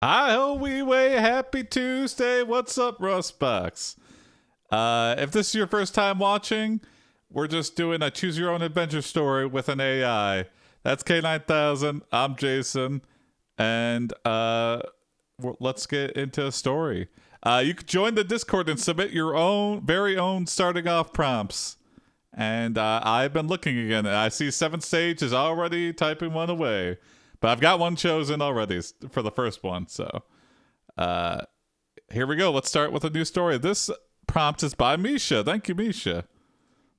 Hi-ho, we way happy Tuesday. What's up, Rustbox? If this is your first time watching, we're just doing a choose your own adventure story with an AI. That's K9000. I'm Jason, and let's get into a story. You can join the Discord and submit your own very own starting off prompts. And I've been looking again. I see 7th Stage is already typing one away. But I've got one chosen already for the first one. So here we go. Let's start with a new story. This prompt is by Misha. Thank you, Misha.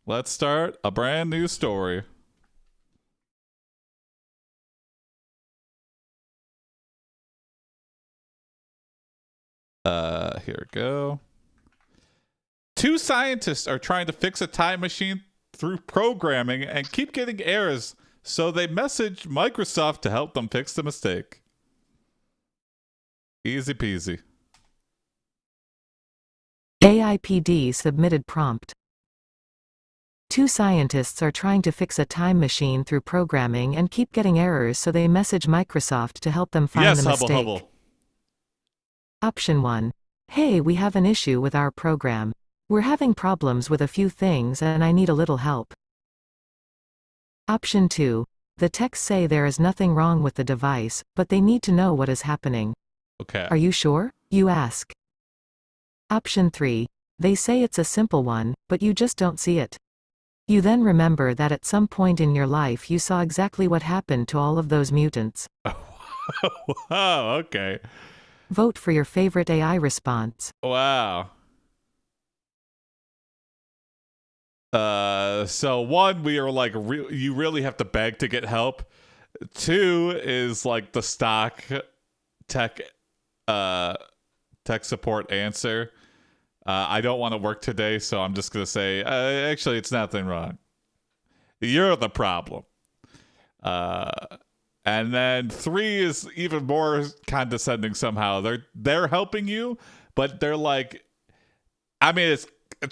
Let's start a brand new story. Here we go. Two scientists are trying to fix a time machine through programming and keep getting errors, so they message Microsoft to help them fix the mistake. Easy peasy. AiPD submitted prompt. Two scientists are trying to fix a time machine through programming and keep getting errors, so they message Microsoft to help them find the mistake. Hubble. Option 1. Hey, we have an issue with our program. We're having problems with a few things and I need a little help. Option 2. The techs say there is nothing wrong with the device, but they need to know what is happening. Okay. Are you sure? You ask. Option 3. They say it's a simple one, but you just don't see it. You then remember that at some point in your life you saw exactly what happened to all of those mutants. Wow, okay. Vote for your favorite AI response. Wow. So one, we are like, you really have to beg to get help. 2 is like the stock tech support answer. I don't want to work today, so I'm just gonna say, actually, it's nothing wrong. You're the problem. And then 3 is even more condescending somehow. They're helping you, but they're like, I mean, it's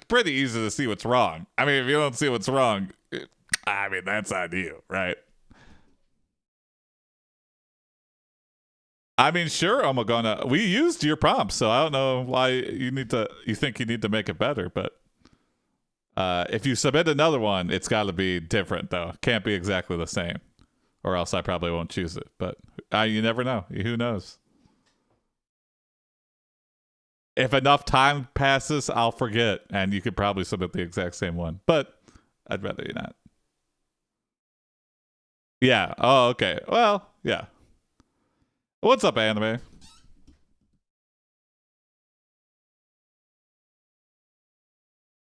pretty easy to see what's wrong. I mean, if you don't see what's wrong, I mean, that's on you, right? I mean, sure, we used your prompt, so I don't know why you think you need to make it better, but if you submit another one, it's got to be different, though. Can't be exactly the same, or else I probably won't choose it, but you never know. Who knows? If enough time passes, I'll forget, and you could probably submit the exact same one, but I'd rather you not. Yeah. Oh, okay. Well, yeah. What's up, anime?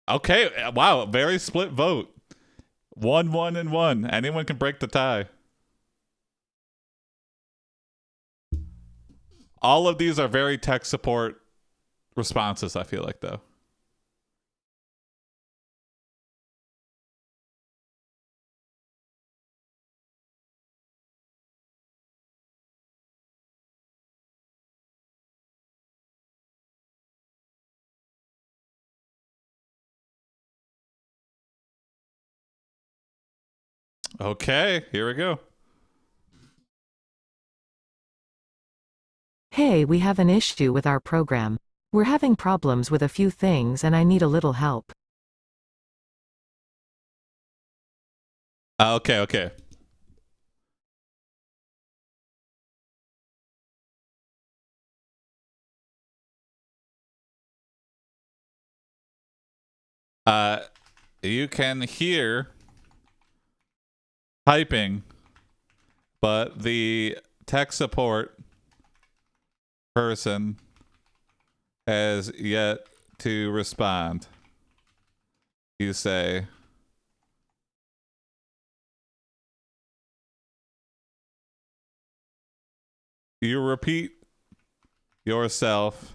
Okay. Wow. Very split vote. 1, 1, and 1. Anyone can break the tie. All of these are very tech support responses, I feel like, though. Okay, here we go. Hey, we have an issue with our program. We're having problems with a few things and I need a little help. Okay. You can hear typing, but the tech support person has yet to respond. You say, you repeat yourself,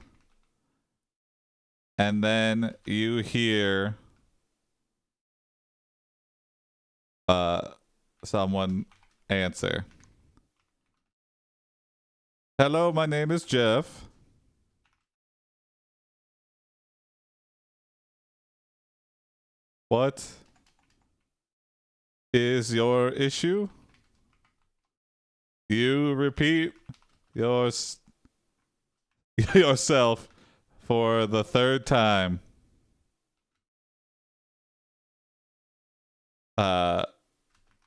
and then you hear someone answer. Hello, my name is Jeff. What is your issue? You repeat your yourself for the third time.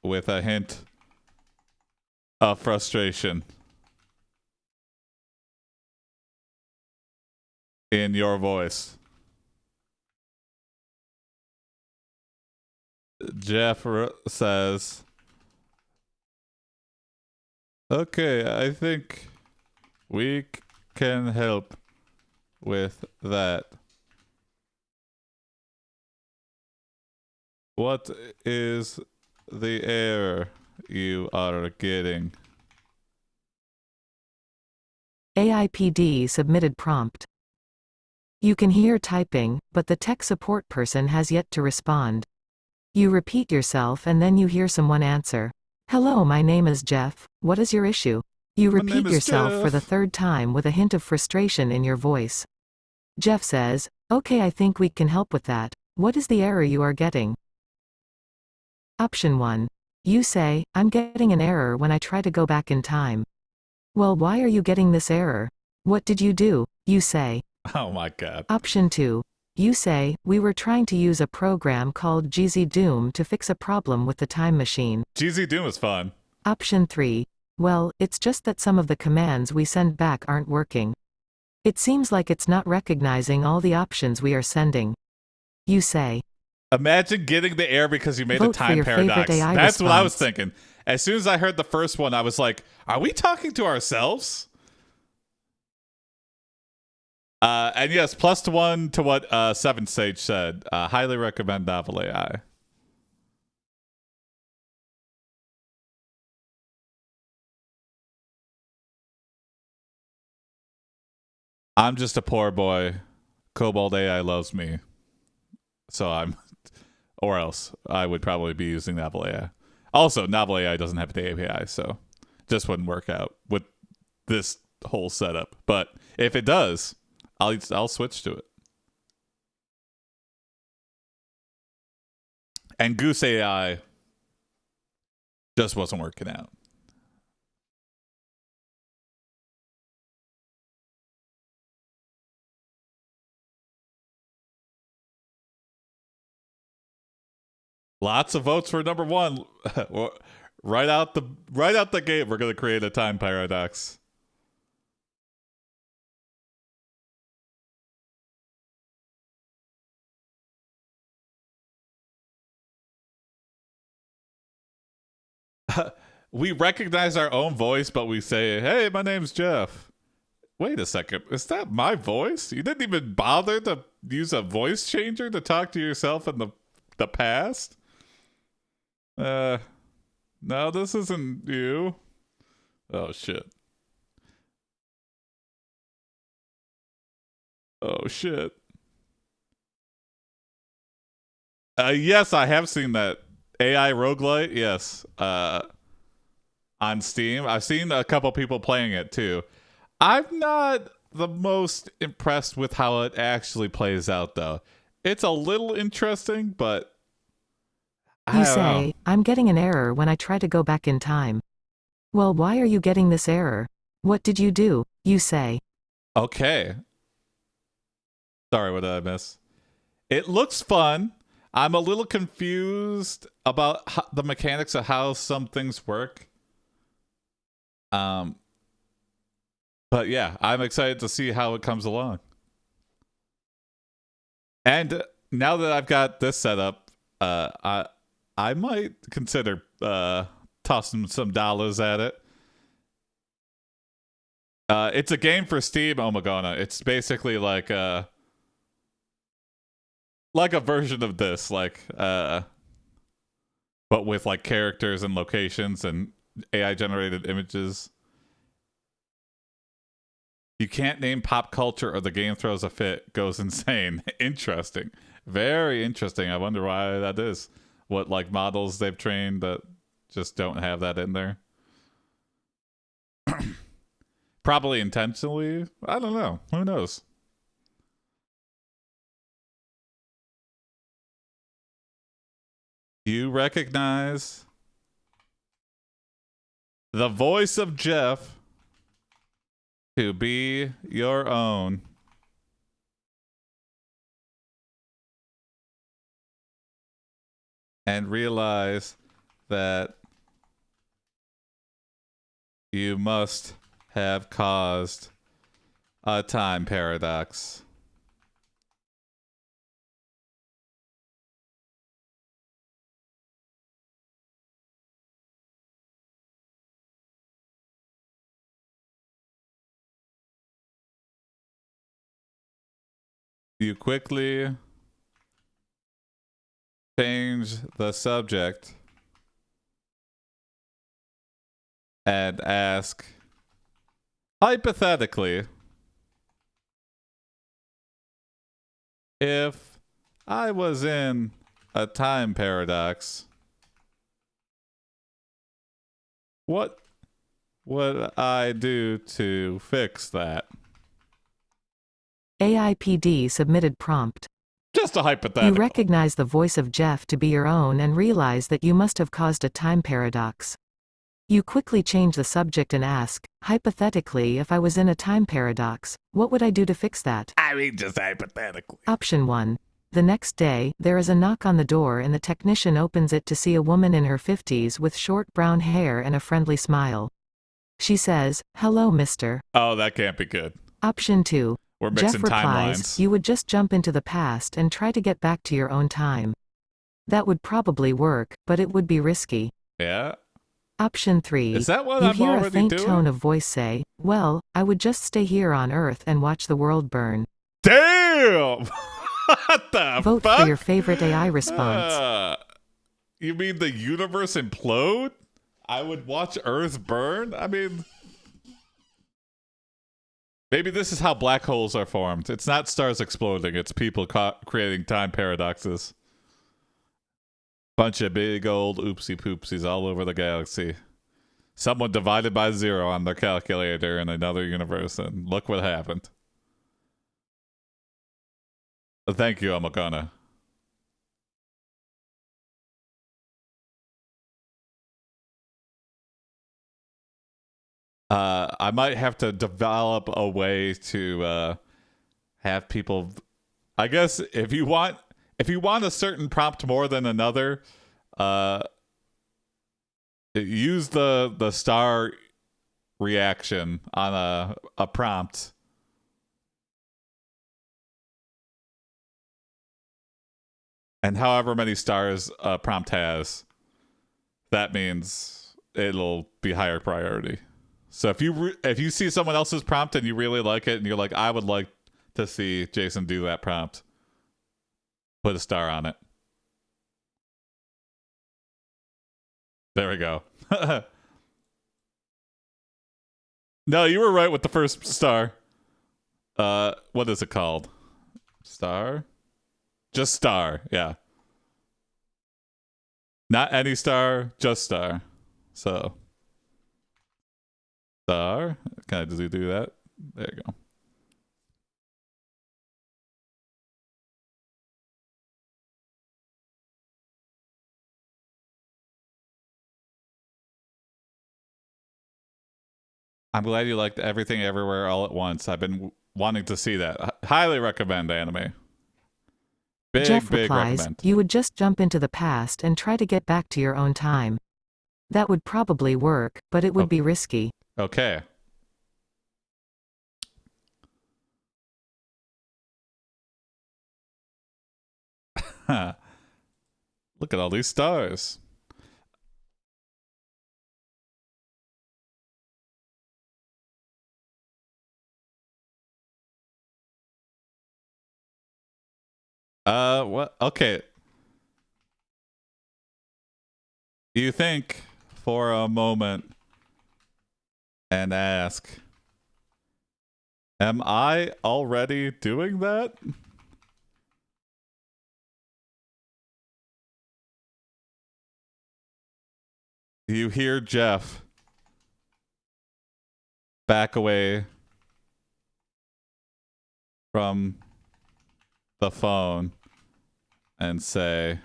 With a hint of frustration in your voice. Jeff says, okay, I think we can help with that. What is the error you are getting? AiPD submitted prompt. You can hear typing, but the tech support person has yet to respond. You repeat yourself and then you hear someone answer. Hello, my name is Jeff. What is your issue? You My name repeat is yourself for the Jeff. third time with a hint of frustration in your voice. Jeff says, okay, I think we can help with that. What is the error you are getting? Option 1. You say, I'm getting an error when I try to go back in time. Well, why are you getting this error? What did you do? You say. Oh my god. Option 2. You say, we were trying to use a program called GZ Doom to fix a problem with the time machine. GZ Doom is fun. Option 3. Well, it's just that some of the commands we send back aren't working. It seems like it's not recognizing all the options we are sending. You say. Imagine getting the error because you made Vote a for time your favorite paradox. AI That's what I was response. thinking. As soon as I heard the first one, I was like, are we talking to ourselves? And yes, +1 to what Seven Sage said. Highly recommend Novel AI. I'm just a poor boy. KoboldAI loves me. So I'm, or else I would probably be using Novel AI. Also, Novel AI doesn't have the API, so this wouldn't work out with this whole setup. But if it does, I'll switch to it. And Goose AI just wasn't working out. Lots of votes for number one. right out the gate, we're gonna create a time paradox. We recognize our own voice, but we say, "Hey, my name's Jeff." Wait a second, is that my voice? You didn't even bother to use a voice changer to talk to yourself in the past? No, this isn't you. Oh shit. Oh shit. Yes, I have seen that AI roguelite. Yes, on Steam. I've seen a couple people playing it too. I'm not the most impressed with how it actually plays out, though. It's a little interesting, but I You don't know. say, I'm getting an error when I try to go back in time. Well, why are you getting this error? What did you do? You say. Okay. Sorry, what did I miss? It looks fun. I'm a little confused about the mechanics of how some things work. Um, but yeah, I'm excited to see how it comes along. And now that I've got this set up, I might consider tossing some dollars at it. It's a game for Steam, Omagona. It's basically like a version of this, but with like characters and locations and AI generated images. You can't name pop culture or the game throws a fit, goes insane. Interesting. Very interesting. I wonder why that is. What like models they've trained that just don't have that in there. Probably intentionally. I don't know. Who knows? You recognize the voice of Jeff to be your own. And realize that you must have caused a time paradox. You quickly change the subject and ask, hypothetically, if I was in a time paradox, what would I do to fix that? AiPD submitted prompt. Just a You hypothetical. recognize the voice of Jeff to be your own and realize that you must have caused a time paradox. You quickly change the subject and ask, hypothetically, if I was in a time paradox, what would I do to fix that? I mean, just hypothetically. Option 1. The next day, there is a knock on the door and the technician opens it to see a woman in her 50s with short brown hair and a friendly smile. She says, "Hello, mister." Oh, that can't be good. Option 2. We're mixing Jeff replies, timelines. "You would just jump into the past and try to get back to your own time. That would probably work, but it would be risky." Yeah. Option 3. Is that what You I'm hear a already faint doing? tone of voice say, "Well, I would just stay here on Earth and watch the world burn." Damn! What the Vote fuck? for your favorite AI response. You mean the universe implode? I would watch Earth burn? I mean, maybe this is how black holes are formed. It's not stars exploding, it's people creating time paradoxes. Bunch of big old oopsie poopsies all over the galaxy. Someone divided by 0 on their calculator in another universe, and look what happened. Thank you, Amakana. I might have to develop a way to have people. I guess if you want a certain prompt more than another, uh, use the star reaction on a prompt. And however many stars a prompt has, that means it'll be higher priority. So if you see someone else's prompt and you really like it and you're like, I would like to see Jason do that prompt, put a star on it. There we go. No, you were right with the first star. What is it called? Star? Just star, yeah. Not any star, just star. So star. Can I just do that? There you go. I'm glad you liked Everything Everywhere All at Once. I've been wanting to see that. Highly recommend anime. Jeff Big replies, recommend. "You would just jump into the past and try to get back to your own time. That would probably work, but it would be risky." Okay. Look at all these stars. What? Okay. You think for a moment and ask, am I already doing that? You hear Jeff back away from the phone and say,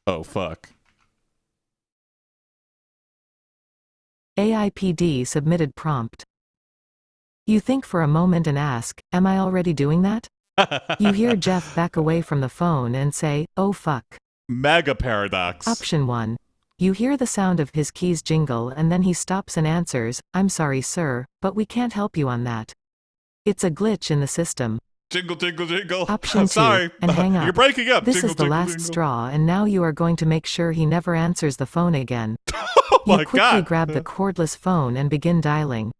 oh, fuck. AiPD submitted prompt. You think for a moment and ask, am I already doing that? You hear Jeff back away from the phone and say, oh fuck. Mega paradox. Option 1. You hear the sound of his keys jingle and then he stops and answers, I'm sorry sir, but we can't help you on that. It's a glitch in the system. Jingle, jingle, jingle. Option I'm 2, sorry. and hang up. You're breaking up. This Jingle, is the jingle, last jingle. straw and now you are going to make sure he never answers the phone again. Oh my You quickly God. grab the cordless phone and begin dialing.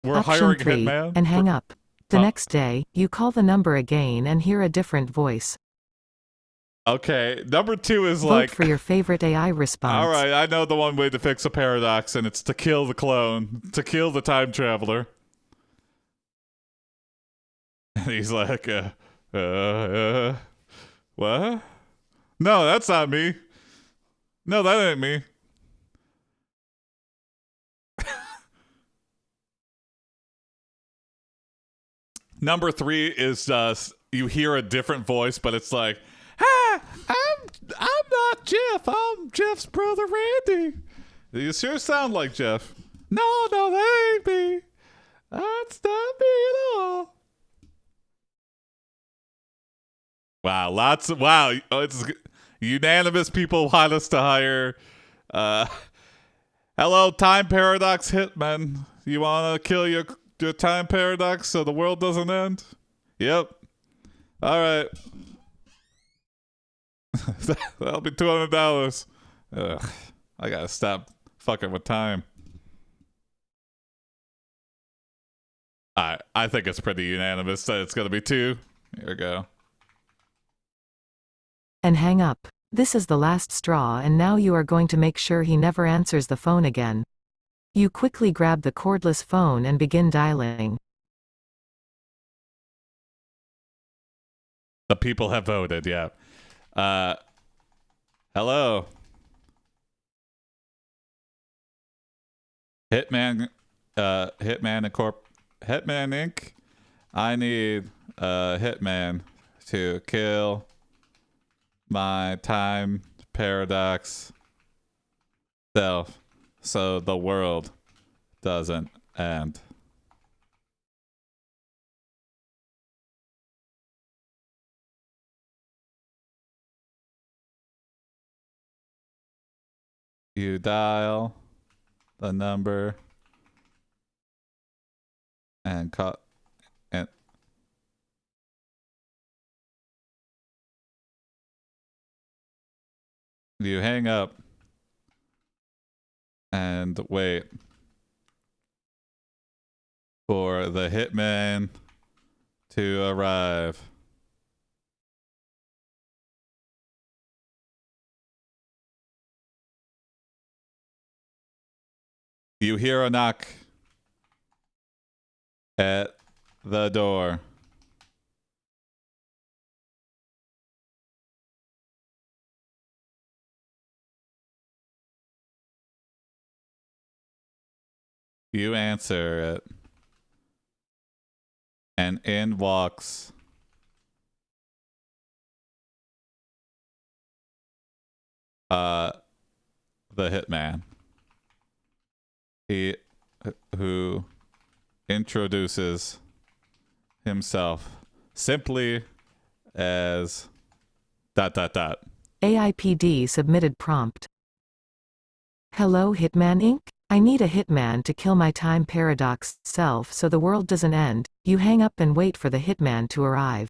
We're Option hiring 3, Hitman. and hang up. The Huh. next day, you call the number again and hear a different voice. Okay, number 2 is Vote like, for your favorite AI response. all right, I know the one way to fix a paradox, and it's to kill the clone, to kill the time traveler. And he's like, what? No, that's not me. No, that ain't me. Number 3 is you hear a different voice, but it's like, "Hi, I'm not Jeff. I'm Jeff's brother Randy. You sure sound like Jeff." No, that ain't me. That's not me at all. Wow, it's unanimous. People want us to hire. Hello, time paradox hitman. You want to kill your time paradox so the world doesn't end? Yep. All right. That'll be $200. I gotta stop fucking with time. I think it's pretty unanimous that it's gonna be 2. Here we go. And hang up. This is the last straw and now you are going to make sure he never answers the phone again. You quickly grab the cordless phone and begin dialing. The people have voted, yeah. Hello. Hitman Inc. I need a hitman to kill my time paradox self so the world doesn't end. You dial the number and cut and you hang up and wait for the hitman to arrive. You hear a knock at the door. You answer it. And in walks the hitman. He who introduces himself simply as ... AiPD submitted prompt. Hello Hitman Inc. I need a hitman to kill my time paradox self so the world doesn't end. You hang up and wait for the hitman to arrive.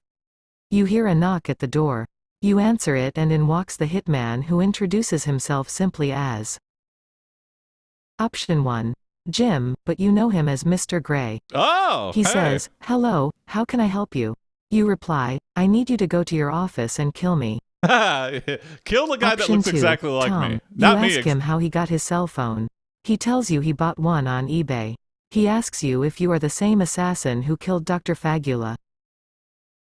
You hear a knock at the door. You answer it and in walks the hitman who introduces himself simply as Option 1. Jim, but you know him as Mr. Gray. Oh, He hey. says, hello, how can I help you? You reply, I need you to go to your office and kill me. Kill the guy that Option looks 2, exactly like Tom. me. Not you me. ask him how he got his cell phone. He tells you he bought one on eBay. He asks you if you are the same assassin who killed Dr. Fagula.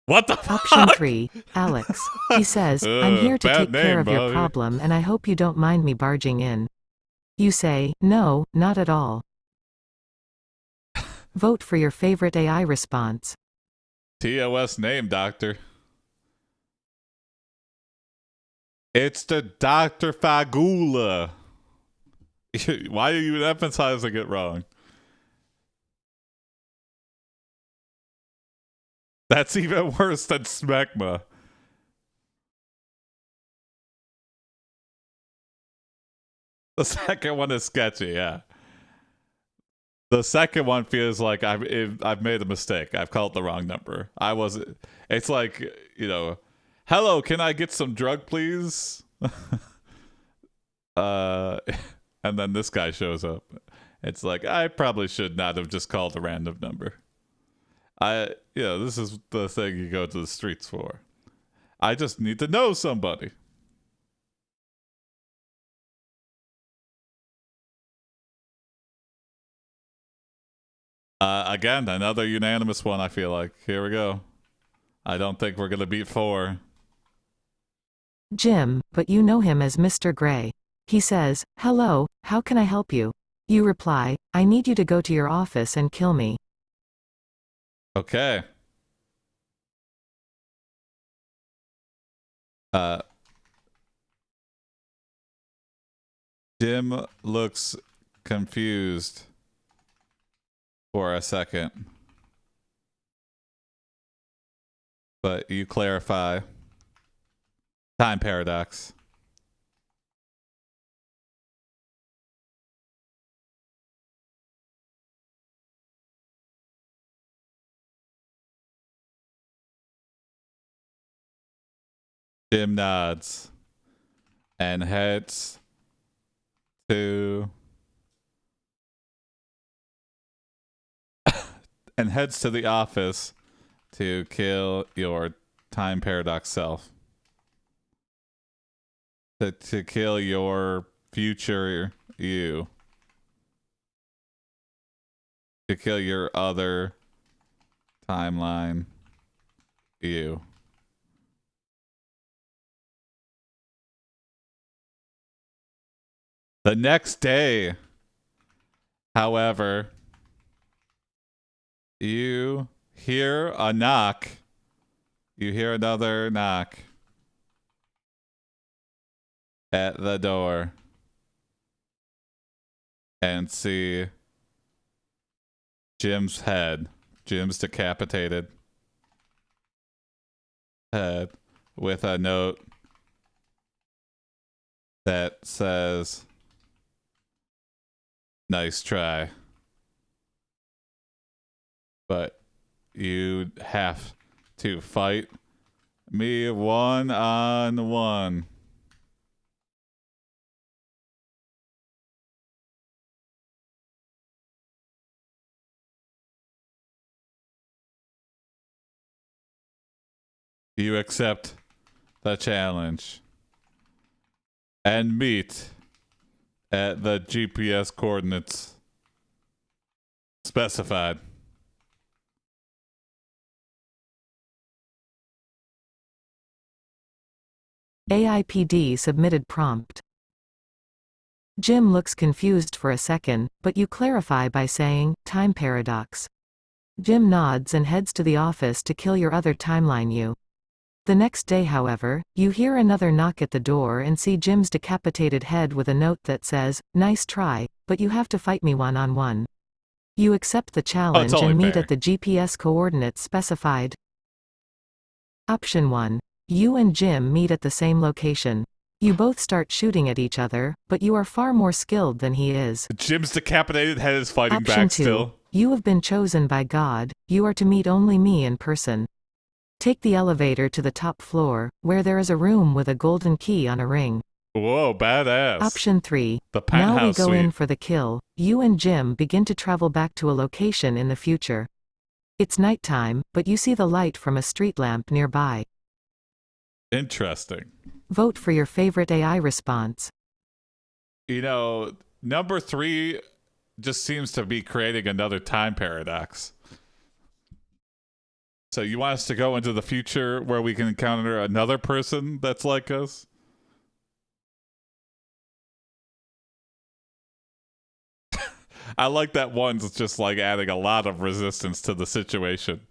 What the fuck? Option 3, Alex. He says, I'm here to bad take care name, of your buddy. problem and I hope you don't mind me barging in. You say, no, not at all. Vote for your favorite AI response. TOS name, doctor. It's the Dr. Fagula. Why are you emphasizing it wrong? That's even worse than smegma. The second one is sketchy, yeah. The second one feels like I've made a mistake. I've called the wrong number. I wasn't. It's like, hello, can I get some drug, please? uh, and then this guy shows up. It's like I probably should not have just called a random number. This is the thing you go to the streets for. I just need to know somebody. Again, another unanimous one, I feel like. Here we go. I don't think we're going to beat 4. Jim, but you know him as Mr. Gray. He says, "Hello, how can I help you?" You reply, "I need you to go to your office and kill me." Okay. Jim looks confused for a second. But you clarify. Time paradox. Jim nods and heads to the office to kill your time paradox self. To kill your future you. To kill your other timeline you. The next day, however, you hear a knock. You hear another knock at the door and see Jim's head. Jim's decapitated head with a note that says, "Nice try. But you have to fight me one-on-one." You accept the challenge and meet at the GPS coordinates specified. AiPD submitted prompt. Jim looks confused for a second, but you clarify by saying, "Time paradox." Jim nods and heads to the office to kill your other timeline you. The next day, however, you hear another knock at the door and see Jim's decapitated head with a note that says, "Nice try, but you have to fight me one-on-one." You accept the challenge and meet at the GPS coordinates specified. Option 1. You and Jim meet at the same location. You both start shooting at each other, but you are far more skilled than he is. Jim's decapitated head is fighting Option back 2. still. You have been chosen by God. You are to meet only me in person. Take the elevator to the top floor, where there is a room with a golden key on a ring. Whoa, badass. Option 3. The penthouse Now we go suite. in for the kill. You and Jim begin to travel back to a location in the future. It's nighttime, but you see the light from a street lamp nearby. Interesting. Vote for your favorite AI response. Number 3 just seems to be creating another time paradox. So you want us to go into the future where we can encounter another person that's like us? I like that one's just like adding a lot of resistance to the situation.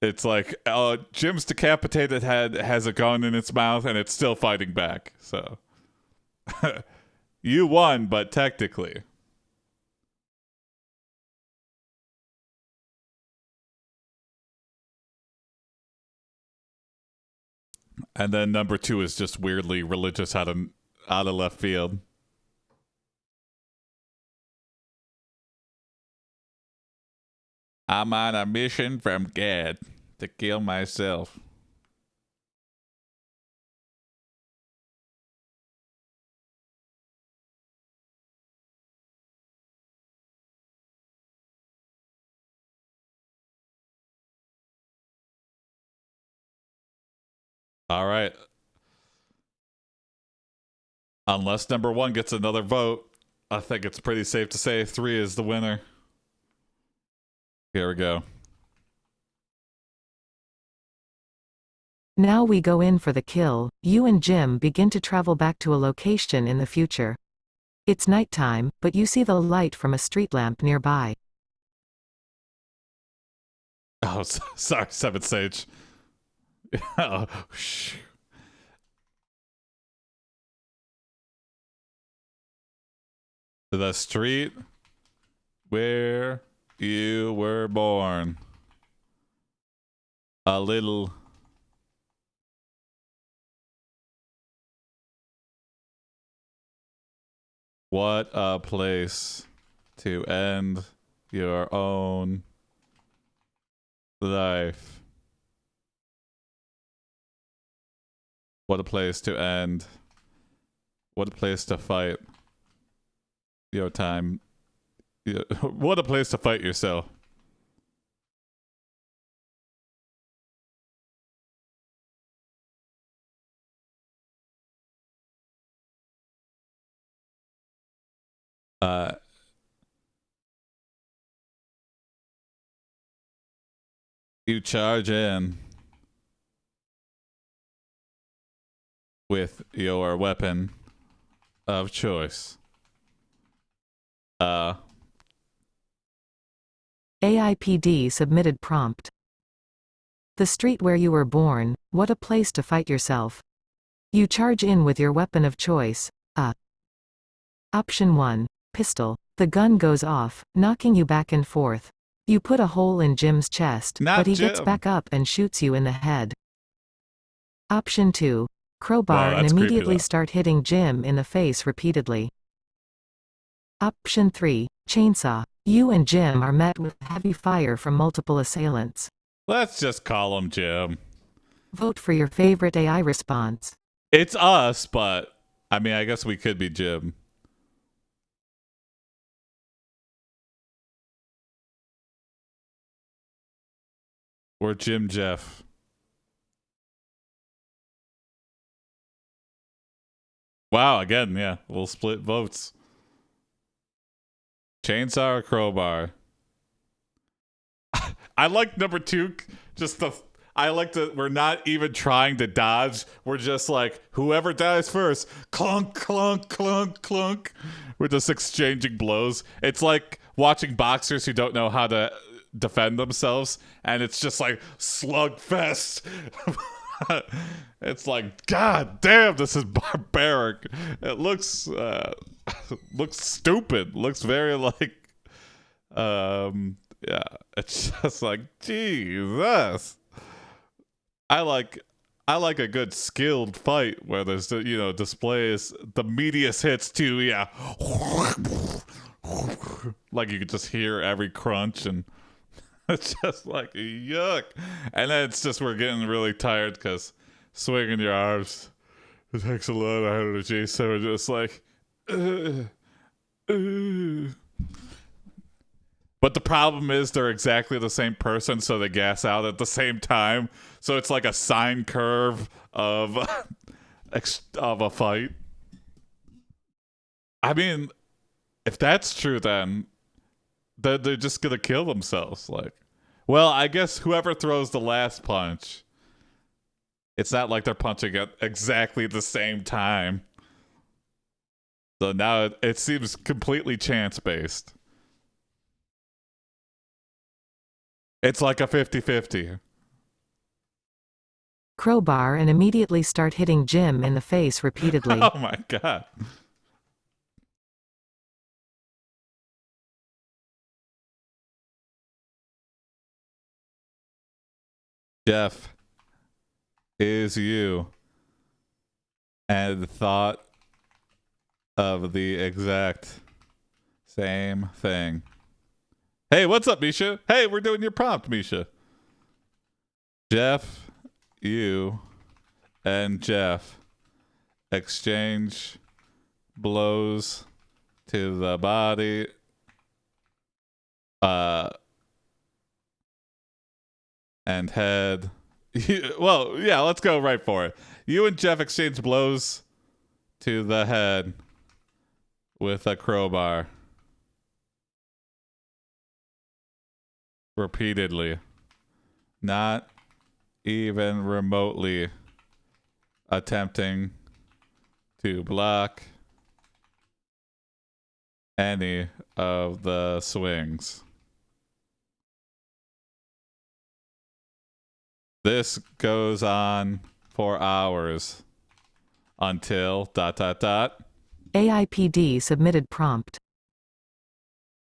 It's like, Jim's decapitated head has a gun in its mouth and it's still fighting back. So you won, but technically. And then number 2 is just weirdly religious out of left field. I'm on a mission from God to kill myself. All right. Unless number 1 gets another vote, I think it's pretty safe to say 3 is the winner. Here we go. Now we go in for the kill. You and Jim begin to travel back to a location in the future. It's nighttime, but you see the light from a street lamp nearby. Oh, sorry, Seven Sage. Oh, shh. The street where you were born. A little. What a place to end your own life. What a place to end. What a place to fight your time. What a place to fight yourself. Uh, you charge in with your weapon of choice. AiPD submitted prompt. The street where you were born, what a place to fight yourself. You charge in with your weapon of choice. Option 1. Pistol. The gun goes off, knocking you back and forth. You put a hole in Jim's chest, Not but he Jim. gets back up and shoots you in the head. Option 2. Crowbar Wow, and that's creepy, immediately though. start hitting Jim in the face repeatedly. Option 3. Chainsaw. You and Jim are met with heavy fire from multiple assailants. Let's just call him Jim. Vote for your favorite AI response. It's us, but I mean, I guess we could be Jim. Or Jim Jeff. Wow, again, yeah, we'll split votes. Chainsaw or crowbar? I like number 2. I like that we're not even trying to dodge. We're just like, whoever dies first, clunk, clunk, clunk, clunk. We're just exchanging blows. It's like watching boxers who don't know how to defend themselves, and it's just like slugfest. It's like, God damn, this is barbaric. It looks looks stupid. Looks very like yeah, it's just like, Jesus. I like a good skilled fight where there's displays the meatiest hits too. Yeah, like you could just hear every crunch, and it's just like yuck. And then it's just we're getting really tired because swinging your arms, it takes a lot of energy. So we're just like, uh, uh. But the problem is they're exactly the same person, so they gas out at the same time. So it's like a sine curve of of a fight. I mean, if that's true, then they're just gonna kill themselves. Like, well, I guess whoever throws the last punch, it's not like they're punching at exactly the same time. So now it seems completely chance based. It's like a 50-50. Crowbar and immediately start hitting Jim in the face repeatedly. Oh my God. Jeff, is you and thought of the exact same thing. Hey, what's up, Misha? Hey, we're doing your prompt, Misha. Jeff, you, and Jeff exchange blows to the body. And head. Well, yeah, let's go right for it. You and Jeff exchange blows to the head with a crowbar. Repeatedly. Not even remotely attempting to block any of the swings. This goes on for hours until ... AiPD submitted prompt.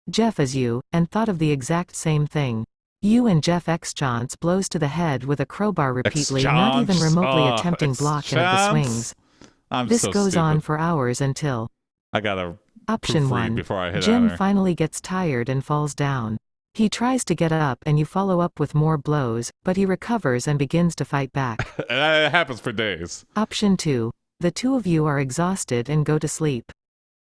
Jeff is you, and thought of the exact same thing. You and Jeff exchange blows to the head with a crowbar repeatedly, not even remotely attempting block any of the swings. This so goes stupid. on for hours until... I gotta Option proofread 1. before I hit Jim enter. finally gets tired and falls down. He tries to get up and you follow up with more blows, but he recovers and begins to fight back. It happens for days. Option 2. The two of you are exhausted and go to sleep.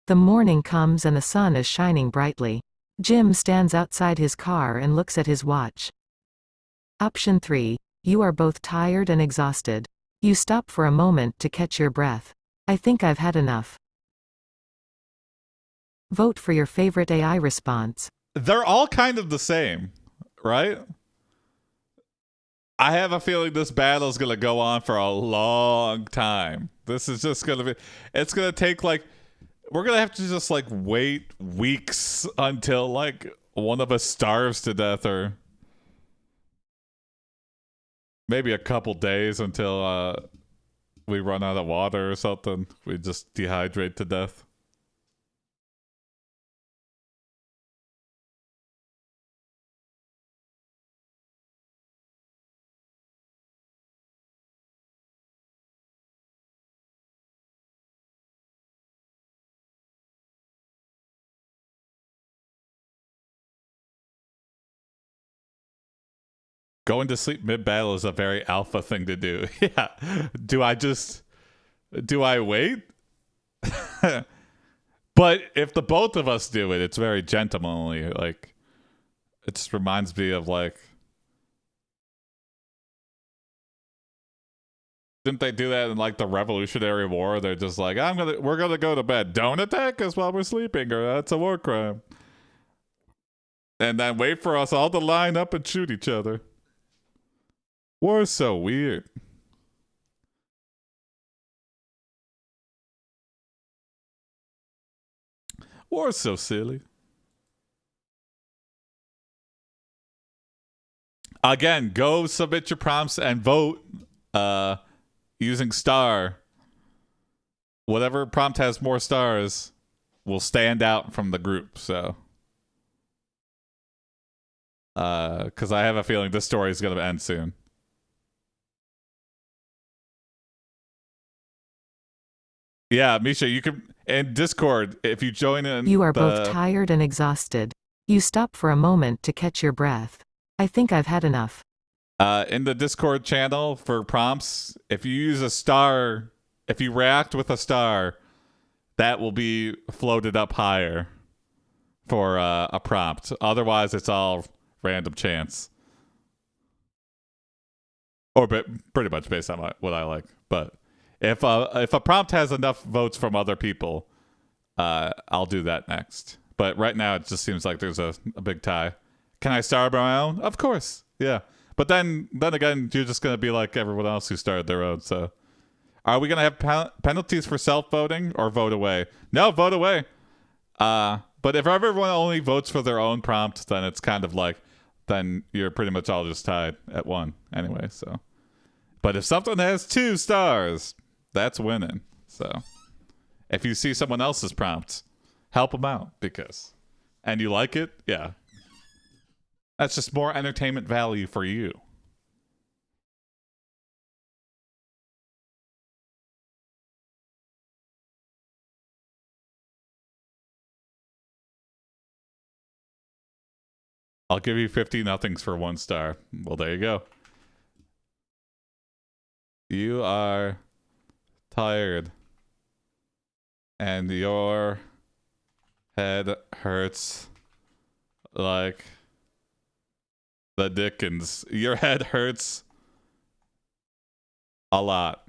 The morning comes and the sun is shining brightly. Jim stands outside his car and looks at his watch. Option 3. You are both tired and exhausted. You stop for a moment to catch your breath. I think I've had enough. Vote for your favorite AI response. They're all kind of the same, right? I have a feeling this battle is going to go on for a long time. This is just going to be... It's going to take, like... We're going to have to just, like, wait weeks until, like, one of us starves to death, or... Maybe a couple days until we run out of water or something. We just dehydrate to death. Going to sleep mid-battle is a very alpha thing to do. Yeah. Do I wait? But if the both of us do it, it's very gentlemanly. Like, it just reminds me of, like... Didn't they do that in, like, the Revolutionary War? They're just like, we're gonna go to bed. Don't attack us while we're sleeping, or that's a war crime. And then wait for us all to line up and shoot each other. War is so weird. War is so silly. Again, go submit your prompts and vote using star. Whatever prompt has more stars will stand out from the group, so... Because I have a feeling this story is going to end soon. Yeah, Misha, you can... In Discord, if you join in... You are both tired and exhausted. You stop for a moment to catch your breath. I think I've had enough. In the Discord channel for prompts, if you use a star... If you react with a star, that will be floated up higher for a prompt. Otherwise, it's all random chance. Or pretty much based on what I like. But... If a prompt has enough votes from other people, I'll do that next. But right now, it just seems like there's a big tie. Can I star my own? Of course, yeah. But then again, you're just gonna be like everyone else who started their own. So, are we gonna have penalties for self-voting or vote away? No, vote away. But if everyone only votes for their own prompt, then it's kind of like, then you're pretty much all just tied at one anyway. So, but if something has 2 stars, that's winning. So if you see someone else's prompt, help them out, and you like it, yeah, that's just more entertainment value for you. I'll give you 50 nothings for 1 star. Well, there you go. You are tired and your head hurts like the Dickens. Your head hurts a lot.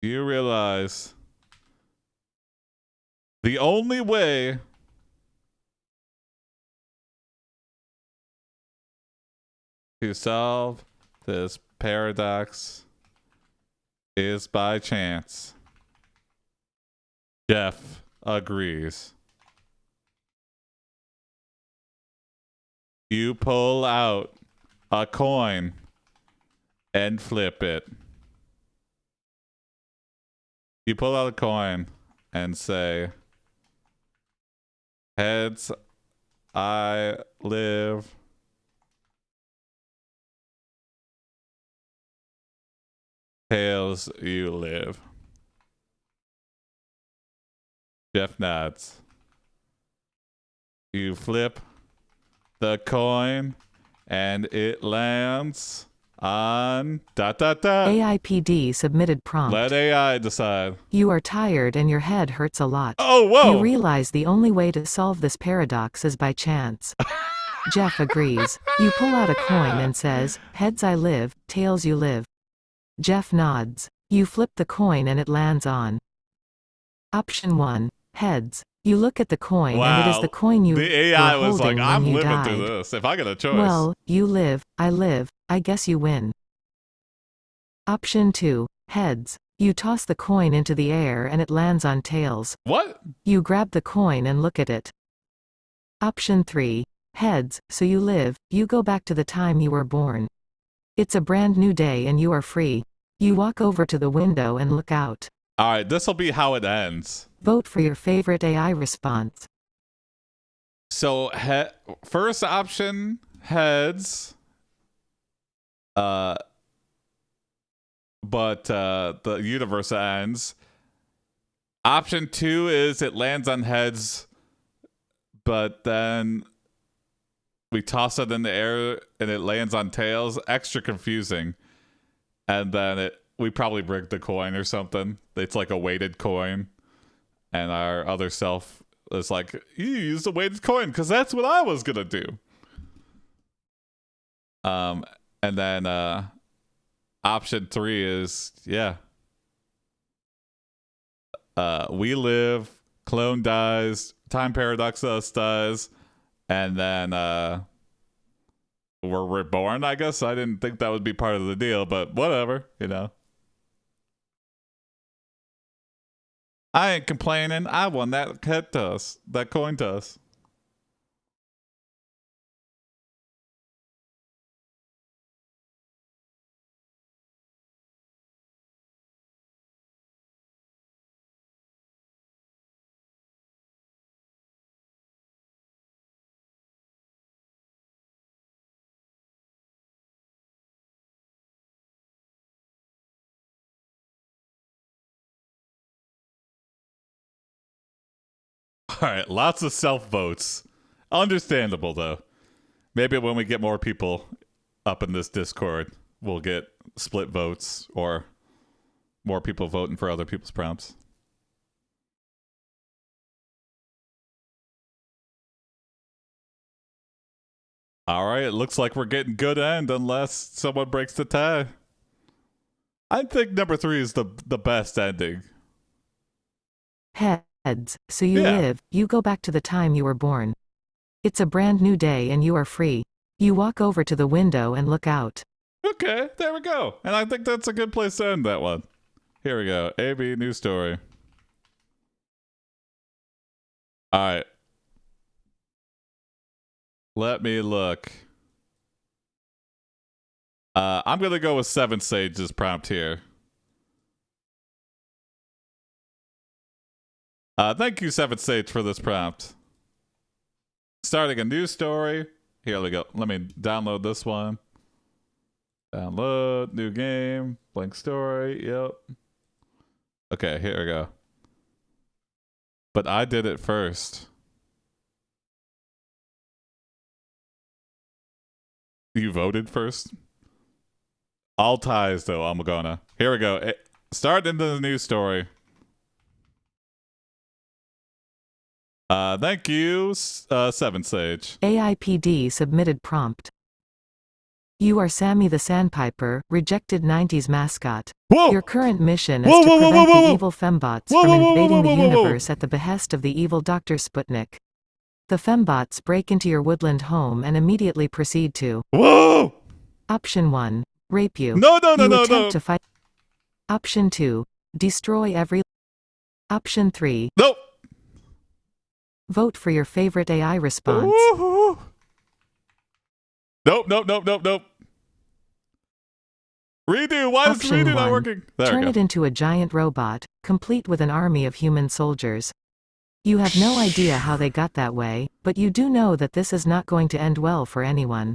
You realize the only way to solve this paradox is by chance. Jeff agrees. You pull out a coin and flip it. You pull out a coin and say, heads, I live. Tails, you live. Jeff nods. You flip the coin and it lands on ... AiPD submitted prompt. Let AI decide. You are tired and your head hurts a lot. Oh, whoa! You realize the only way to solve this paradox is by chance. Jeff agrees. You pull out a coin and says, heads I live, tails you live. Jeff nods. You flip the coin and it lands on option 1, heads. You look at the coin and it is the coin you The AI were was like, holding I'm when you living died. through this. If I get a choice. Well, you live, I guess you win. Option 2, heads. You toss the coin into the air and it lands on tails. What? You grab the coin and look at it. Option 3, heads. So you live, you go back to the time you were born. It's a brand new day and you are free. You walk over to the window and look out. All right, this will be how it ends. Vote for your favorite AI response. So, first option, heads. But the universe ends. Option 2 is it lands on heads, but then we toss it in the air and it lands on tails. Extra confusing. And then we probably rigged the coin or something. It's like a weighted coin. And our other self is like, you used a weighted coin because that's what I was going to do. And then option 3 is, we live, clone dies, time paradox us dies, and then we're reborn, I guess. I didn't think that would be part of the deal, but whatever, I ain't complaining. I won that head toss, that coin toss. All right, lots of self votes. Understandable, though. Maybe when we get more people up in this Discord, we'll get split votes or more people voting for other people's prompts. All right, it looks like we're getting good end unless someone breaks the tie. I think number 3 is the best ending. Heads. So you live, you go back to the time you were born. It's a brand new day and you are free. You walk over to the window and look out. Okay, there we go. And I think that's a good place to end that one. Here we go. AB news story. All right. Let me look. I'm going to go with 7 Sage's prompt here. Thank you, 7 Sage, for this prompt. Starting a news story. Here we go. Let me download this one. Download, new game, blank story. Yep. Okay, here we go. But I did it first. You voted first. All ties, though. I'm gonna. Here we go. Start into the news story. Thank you, Seven Sage. AiPD submitted prompt. You are Sammy the Sandpiper, rejected 90s mascot. Whoa! Your current mission is Whoa, to whoa, whoa, prevent whoa, the whoa. evil fembots Whoa, from whoa, whoa, invading the whoa, whoa, whoa. universe at the behest of the evil Dr. Sputnik. The fembots break into your woodland home and immediately proceed to Whoa! Option 1. Rape you. No, no, no, You no, attempt no. to fight. Option 2. Destroy every. Option 3. Nope. Vote for your favorite AI response. Ooh. Nope, nope, nope, nope, nope. Redo. Why is Option redo not 1. working? There Turn we go. it into a giant robot, complete with an army of human soldiers. You have no idea how they got that way, but you do know that this is not going to end well for anyone.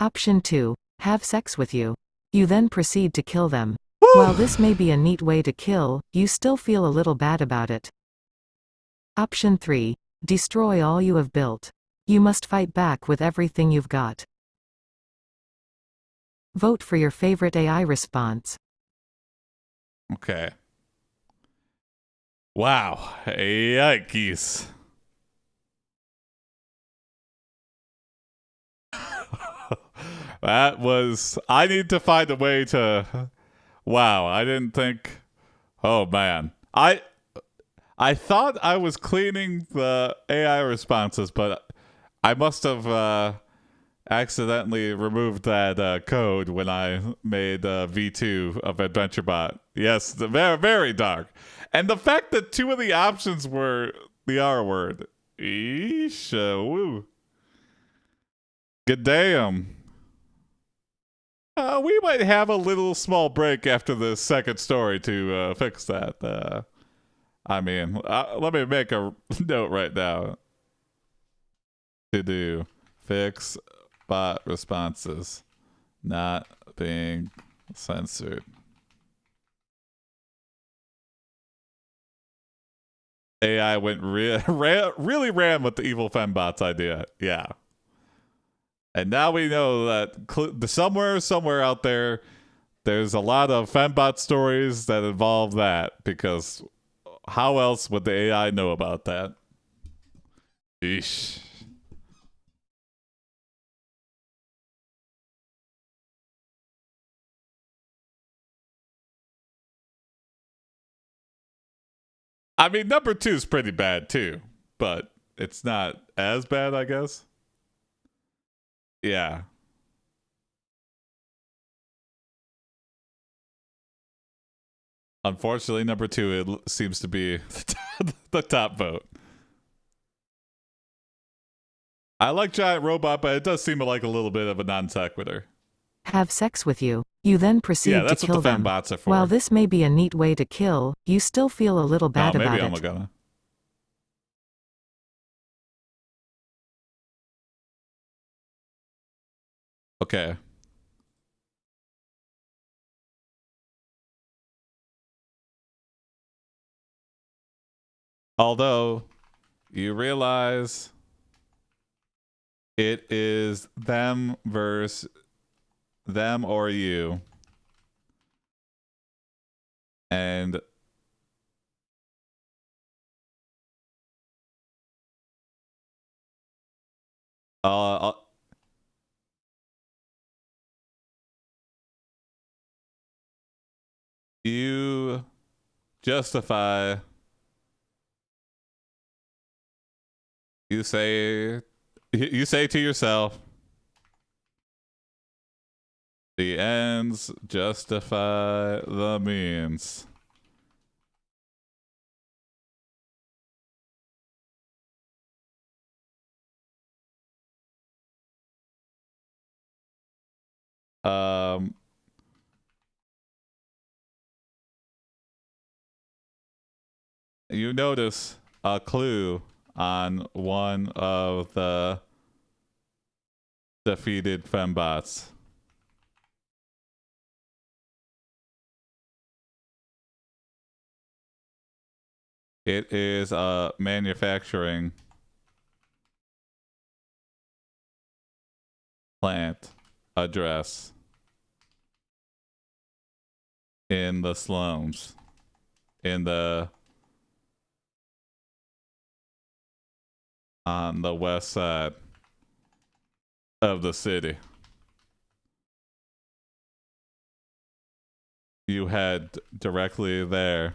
Option 2. Have sex with you. You then proceed to kill them. Woo. While this may be a neat way to kill, you still feel a little bad about it. Option 3. Destroy all you have built. You must fight back with everything you've got. Vote for your favorite AI response. Okay. Wow. Yikes. That was. I need to find a way to. Wow. I didn't think. Oh, man. I thought I was cleaning the AI responses, but I must have accidentally removed that code when I made V2 of AdventureBot. Yes, very, very dark. And the fact that two of the options were the R word. Eesh, woo. Good damn. We might have a little small break after the second story to fix that. I mean, let me make a note right now. To do fix bot responses not being censored. AI went really ran with the evil fembots idea. Yeah. And now we know that somewhere out there, there's a lot of fembot stories that involve that, because how else would the AI know about that? Eesh. I mean, number 2 is pretty bad too, but it's not as bad, I guess. Yeah. Unfortunately, number 2 it seems to be the top vote. I like giant robot, but it does seem like a little bit of a non sequitur. Have sex with you. You then proceed Yeah, to that's what kill the them. fembots are for. While this may be a neat way to kill, you still feel a little bad maybe about I'm it. gonna. Okay. Although you realize it is them versus them or you. And uh, you justify, you say to yourself, the ends justify the means. Um, you notice a clue on one of the defeated fembots. It is manufacturing plant address in the slums on the west side of the city. You head directly there,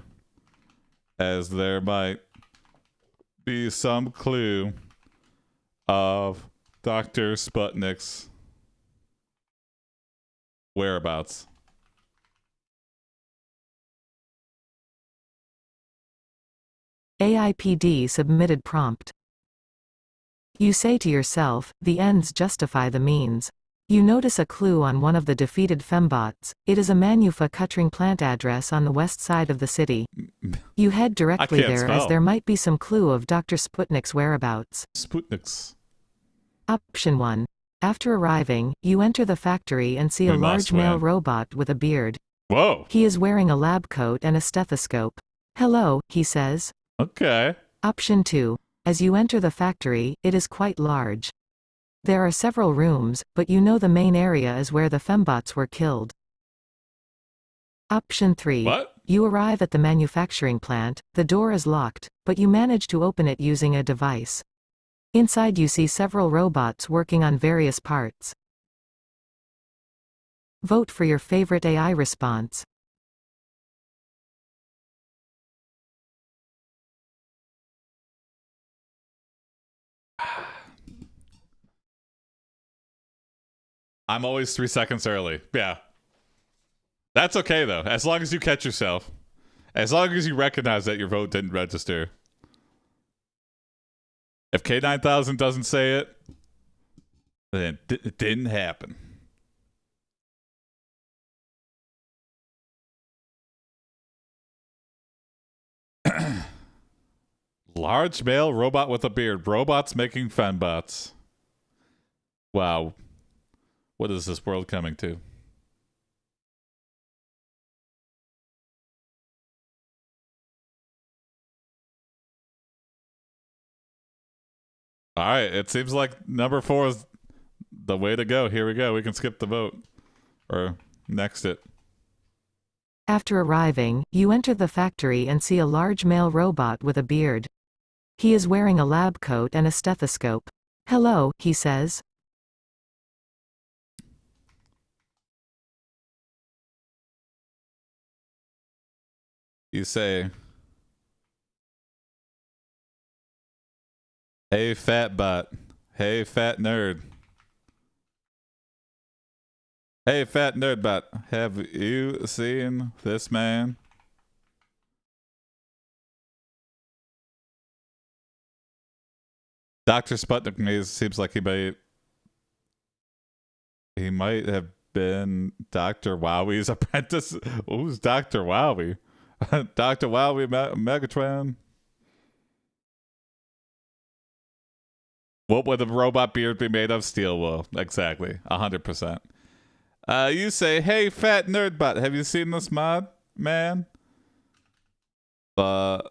as there might be some clue of Dr. Sputnik's whereabouts. AiPD submitted prompt. You say to yourself, the ends justify the means. You notice a clue on one of the defeated fembots. It is a manufacturing plant address on the west side of the city. You head directly there as there might be some clue of Dr. Sputnik's whereabouts. Sputnik's. Option 1. After arriving, you enter the factory and see a large male robot with a beard. Whoa. He is wearing a lab coat and a stethoscope. Hello, he says. Okay. Option 2. As you enter the factory, it is quite large. There are several rooms, but you know the main area is where the fembots were killed. Option 3. What? You arrive at the manufacturing plant, the door is locked, but you manage to open it using a device. Inside you see several robots working on various parts. Vote for your favorite AI response. I'm always 3 seconds early. Yeah. That's okay, though. As long as you catch yourself. As long as you recognize that your vote didn't register. If K9000 doesn't say it, then it didn't happen. Large male robot with a beard. Robots making fembots. Wow. What is this world coming to? All right, it seems like number 4 is the way to go. Here we go. We can skip the vote. Or next it. After arriving, you enter the factory and see a large male robot with a beard. He is wearing a lab coat and a stethoscope. Hello, he says. You say, hey, fat bot. Hey, fat nerd. Hey, fat nerd bot. Have you seen this man? Dr. Sputnik seems like he might have been Dr. Wowie's apprentice. Who's Dr. Wowie? Dr. Wowie Megatron. What would the robot beard be made of? Steel wool. Exactly. 100%. You say, hey, fat nerd bot, have you seen this mod, man? The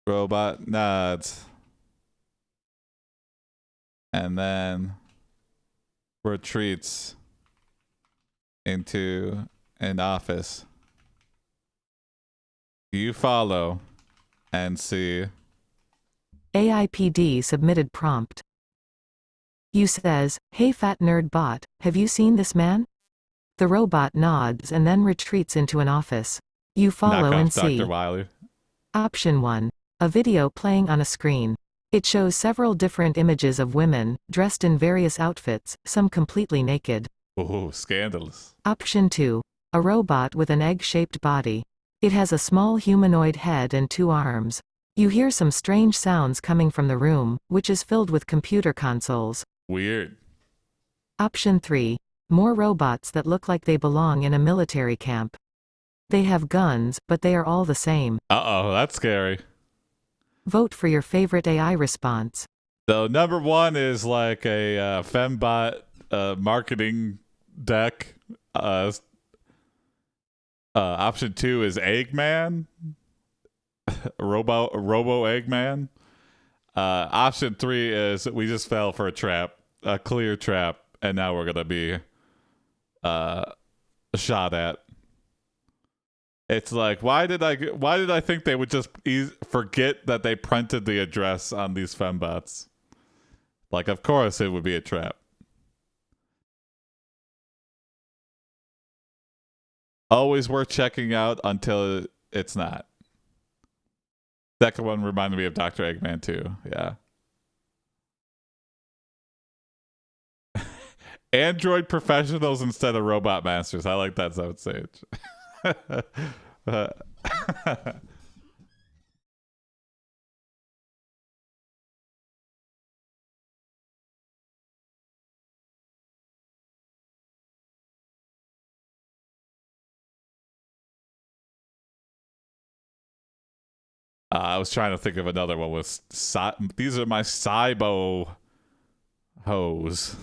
robot nods. And then retreats into an office. You follow and see. AiPD submitted prompt. You says, hey fat nerd bot, have you seen this man? The robot nods and then retreats into an office. You follow and see. Dr. Wiley. Option 1. A video playing on a screen. It shows several different images of women, dressed in various outfits, some completely naked. Ooh, scandalous. Option 2. A robot with an egg-shaped body. It has a small humanoid head and 2 arms. You hear some strange sounds coming from the room, which is filled with computer consoles. Weird. Option 3. More robots that look like they belong in a military camp. They have guns, but they are all the same. Uh-oh, that's scary. Vote for your favorite AI response. So number 1 is like a fembot marketing deck. Option 2 is Eggman. Robo Eggman. Option 3 is we just fell for a trap. a clear trap, and now we're gonna be uh shot at. It's like, why did I think they would just forget that they printed the address on these fembots? Like, of course it would be a trap. Always worth checking out until it's not. Second one reminded me of Dr. Eggman too. Yeah. Android professionals instead of robot masters. I like that South Sage. I was trying to think of another one with these are my Cybo hoes.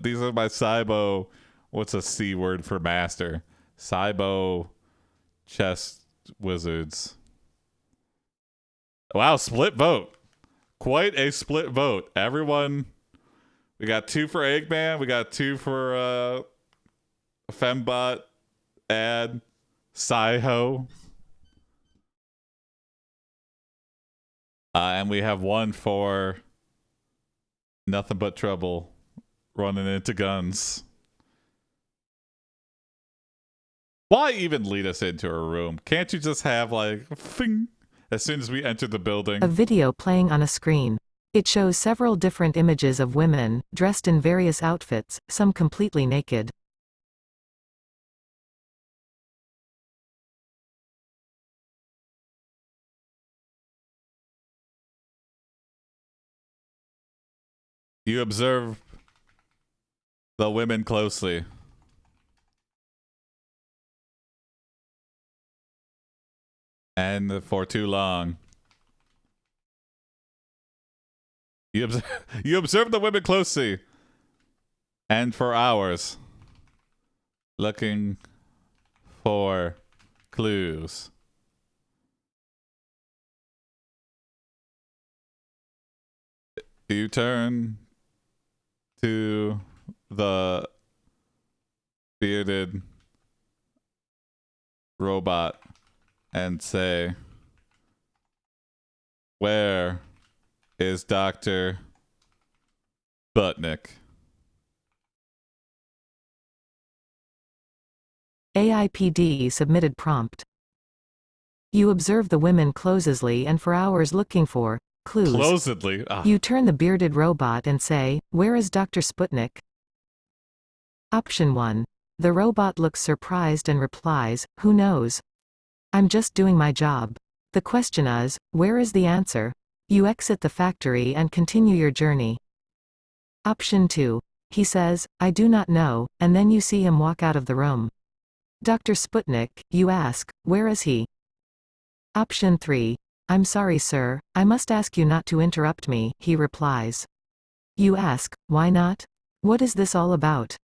These are my Cybo. What's a C word for master? Cybo chess wizards. Wow, split vote. Quite a split vote. Everyone, we got 2 for Eggman. We got 2 for Fembot ad Cyho. And we have 1 for nothing but trouble running into guns. Why even lead us into a room? Can't you just have like fing as soon as we enter the building? A video playing on a screen. It shows several different images of women, dressed in various outfits, some completely naked. You observe the women closely. And for too long. You observe the women closely. And for hours. Looking for clues. You turn to the bearded robot and say, "Where is Dr. Butnick?" AiPD submitted prompt. You observe the women closely and for hours looking for clues. Closedly. You turn the bearded robot and say, "Where is Dr. Sputnik?" Option 1. The robot looks surprised and replies, "Who knows? I'm just doing my job." The question is, where is the answer? You exit the factory and continue your journey. Option 2. He says, "I do not know," and then you see him walk out of the room. Dr. Sputnik, you ask, "Where is he?" Option 3. "I'm sorry, sir, I must ask you not to interrupt me," he replies. You ask, "Why not? What is this all about?"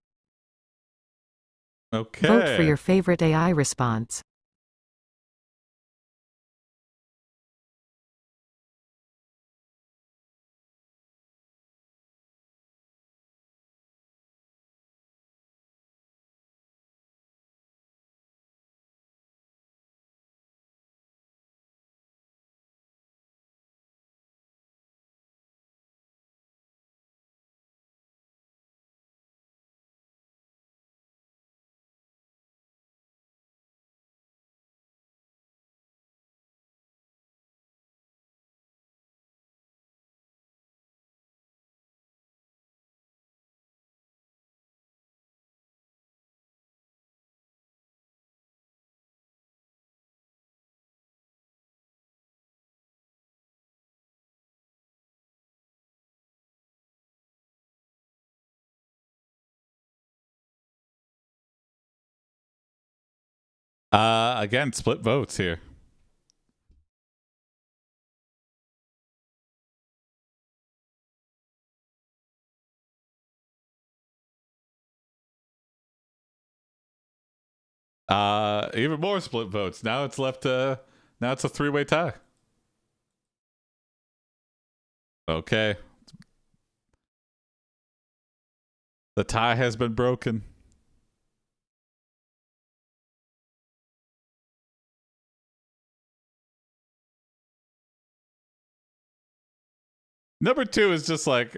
Okay. Vote for your favorite AI response. Again, split votes here. Even more split votes. Now it's left now it's a 3-way tie. Okay. The tie has been broken. Number 2 is just like,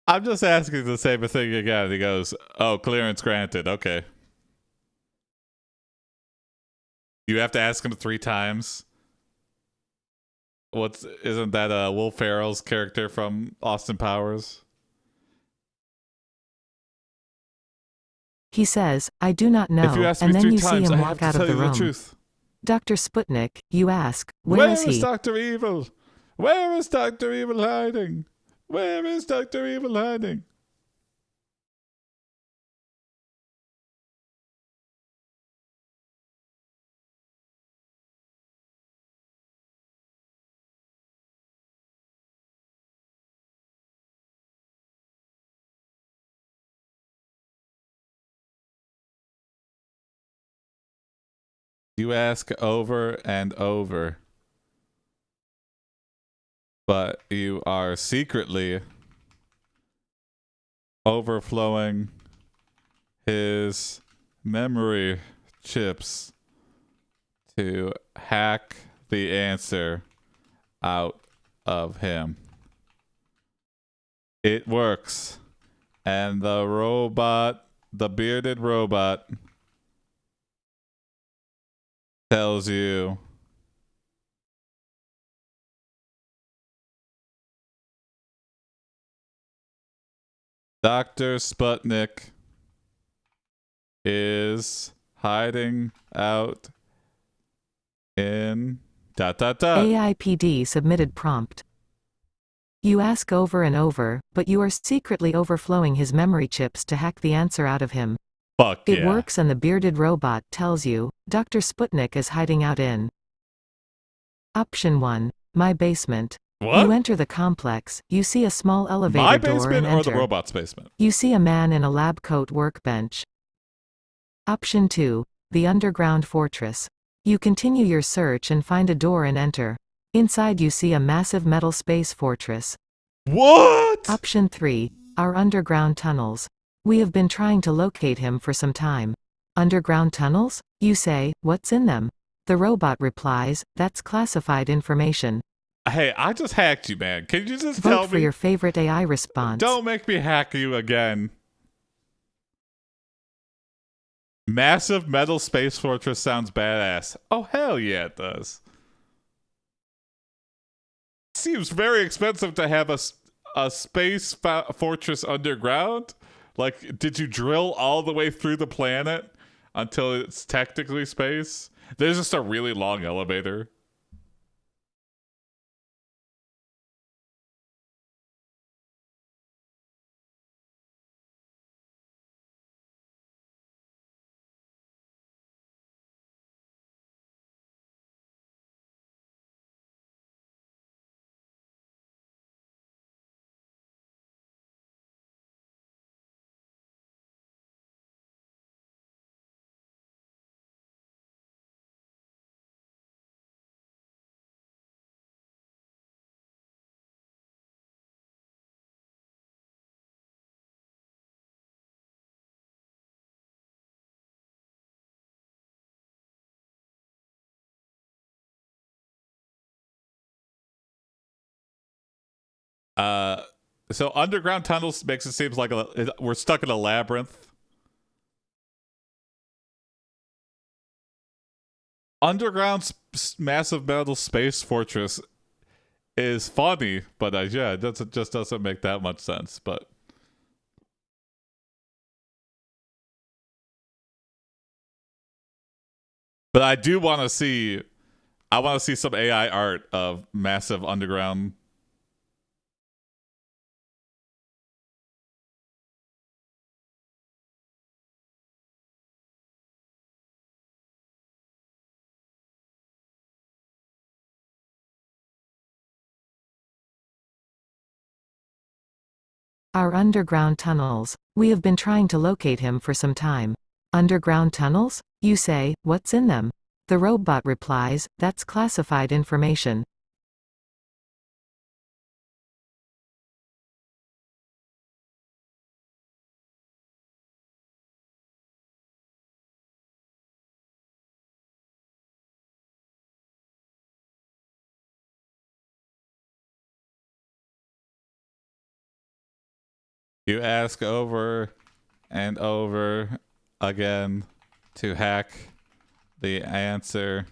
I'm just asking the same thing again. He goes, oh, clearance granted. Okay. You have to ask him 3 times. Isn't that Will Ferrell's character from Austin Powers? He says, I do not know, If you ask and me then 3 you see times, him I walk have to out tell of the you the room. truth. Dr. Sputnik, you ask, where is he? Dr. Evil? Where is Dr. Evil hiding? Where is Dr. Evil hiding? You ask over and over, but you are secretly overflowing his memory chips to hack the answer out of him. It works. And the bearded robot, tells you Dr. Sputnik is hiding out in ... AiPD submitted prompt. You ask over and over, but you are secretly overflowing his memory chips to hack the answer out of him. Fuck It yeah. works, and the bearded robot tells you, Dr. Sputnik is hiding out in Option 1, my basement. What? You enter the complex, you see a small elevator My door basement and or enter. the robot's basement? You see a man in a lab coat workbench. Option 2, the underground fortress. You continue your search and find a door and enter. Inside you see a massive metal space fortress. What? Option 3, our underground tunnels. We have been trying to locate him for some time. Underground tunnels? You say, what's in them? The robot replies, that's classified information. Hey, I just hacked you, man. Can you just tell Vote for me? your favorite AI response. Don't make me hack you again. Massive metal space fortress sounds badass. Oh, hell yeah, it does. Seems very expensive to have a space fortress underground. Like, did you drill all the way through the planet until it's technically space? There's just a really long elevator. So underground tunnels makes it seem like we're stuck in a labyrinth. Underground massive metal space fortress is funny, but yeah, it just doesn't make that much sense. But I do want to see. I want to see some AI art of massive underground. Our underground tunnels. We have been trying to locate him for some time. Underground tunnels? You say, what's in them? The robot replies, that's classified information. You ask over and over again to hack the answer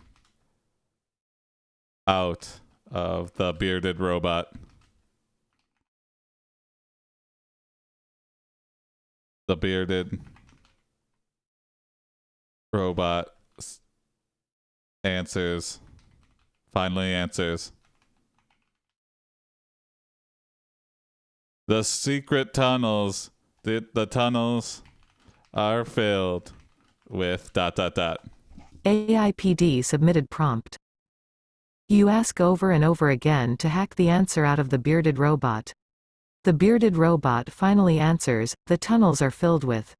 out of the bearded robot. The bearded robot answers. Finally answers. The secret tunnels. The tunnels are filled with ... AiPD submitted prompt. You ask over and over again to hack the answer out of the bearded robot. The bearded robot finally answers, the tunnels are filled with.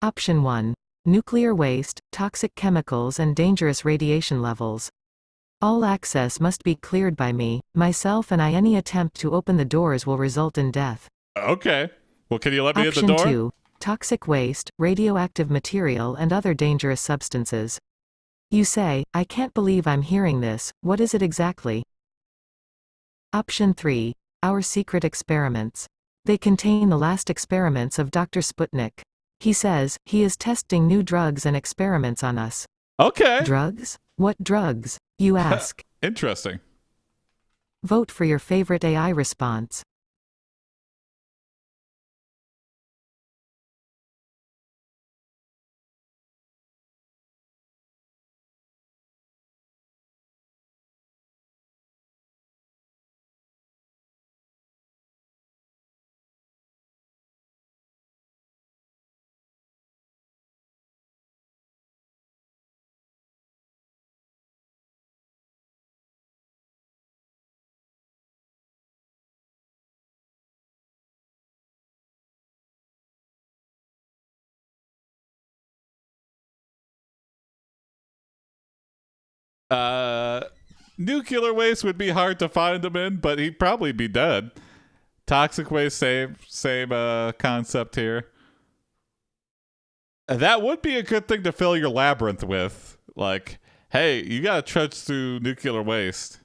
Option 1. Nuclear waste, toxic chemicals and dangerous radiation levels. All access must be cleared by me, myself and I. Any attempt to open the doors will result in death. Okay. Well, can you let me in the Option door? 2. Toxic waste, radioactive material and other dangerous substances. You say, I can't believe I'm hearing this, what is it exactly? Option 3. Our secret experiments. They contain the last experiments of Dr. Sputnik. He says, he is testing new drugs and experiments on us. Okay. Drugs? What drugs? You ask. Interesting. Vote for your favorite AI response. Nuclear waste would be hard to find him in, but he'd probably be dead. Toxic waste, same concept here. That would be a good thing to fill your labyrinth with. Like, hey, you gotta trudge through nuclear waste.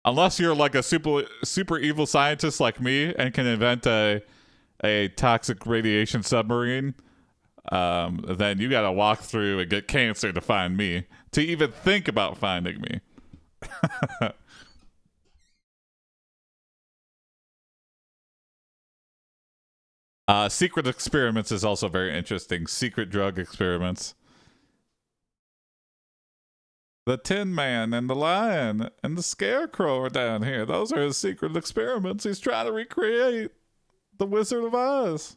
Unless you're like a super evil scientist like me and can invent a toxic radiation submarine, then you gotta walk through and get cancer to find me. To even think about finding me. Secret experiments is also very interesting. Secret drug experiments. The Tin Man and the Lion and the Scarecrow are down here. Those are his secret experiments. He's trying to recreate the Wizard of Oz.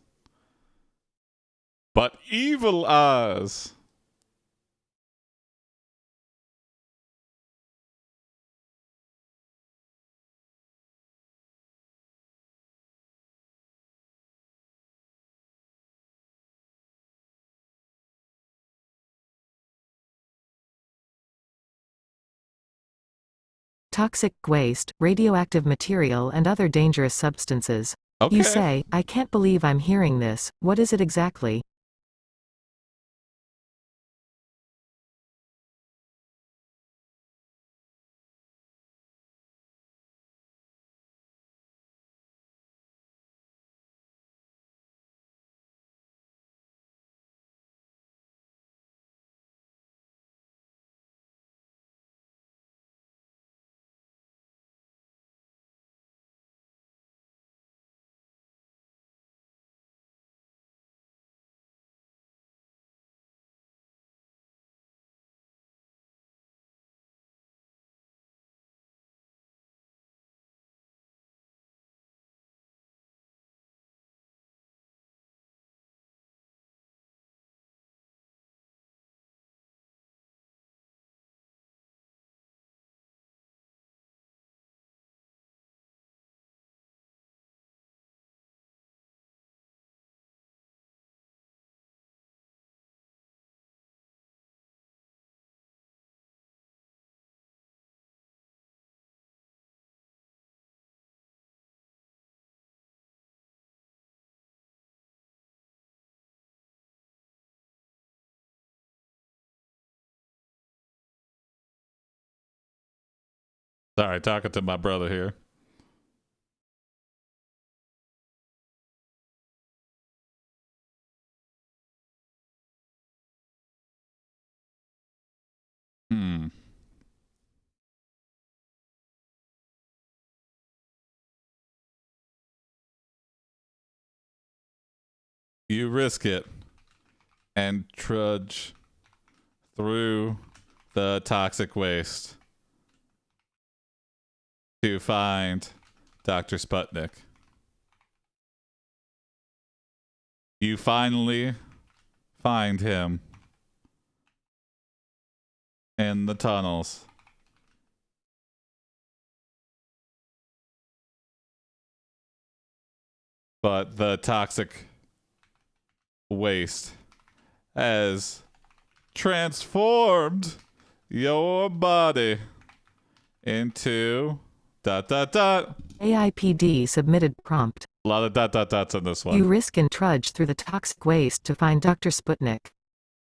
But evil Oz. Toxic waste, radioactive material and other dangerous substances. Okay. You say, I can't believe I'm hearing this, what is it exactly? Sorry, talking to my brother here. You risk it and trudge through the toxic waste to find Dr. Sputnik. You finally find him in the tunnels. But the toxic waste has transformed your body into ... AiPD submitted prompt. A lot of ... in this one. You risk and trudge through the toxic waste to find Dr. Sputnik.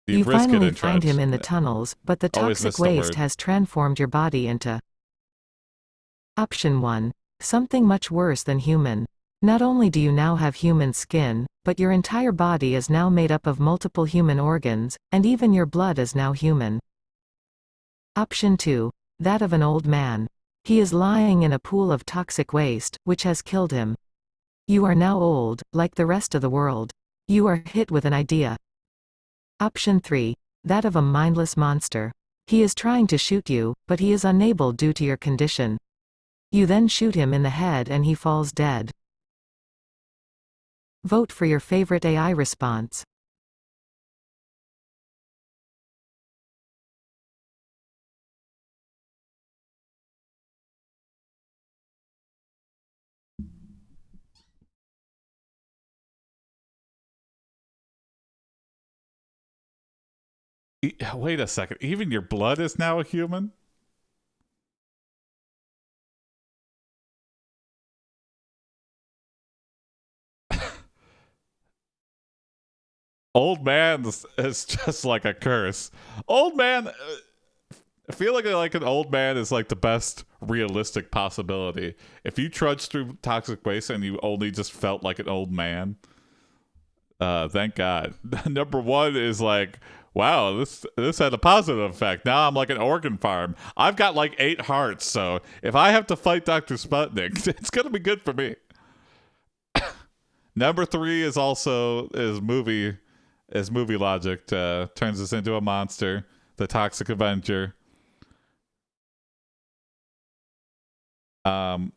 You risk it finally and find trudge. him in the tunnels, but the Always miss toxic the waste word. has transformed your body into Option 1. Something much worse than human. Not only do you now have human skin, but your entire body is now made up of multiple human organs, and even your blood is now human. Option 2. That of an old man. He is lying in a pool of toxic waste, which has killed him. You are now old, like the rest of the world. You are hit with an idea. Option 3. That of a mindless monster. He is trying to shoot you, but he is unable due to your condition. You then shoot him in the head and he falls dead. Vote for your favorite AI response. Wait a second. Even your blood is now a human? Old man is just like a curse. Old man, I feel like an old man is like the best realistic possibility. If you trudge through toxic waste and you only just felt like an old man, thank God. Number one is like, wow, this had a positive effect. Now I'm like an organ farm. I've got like 8 hearts, so if I have to fight Dr. Sputnik, it's gonna be good for me. Number 3 is also movie logic. Turns us into a monster, the Toxic Avenger. But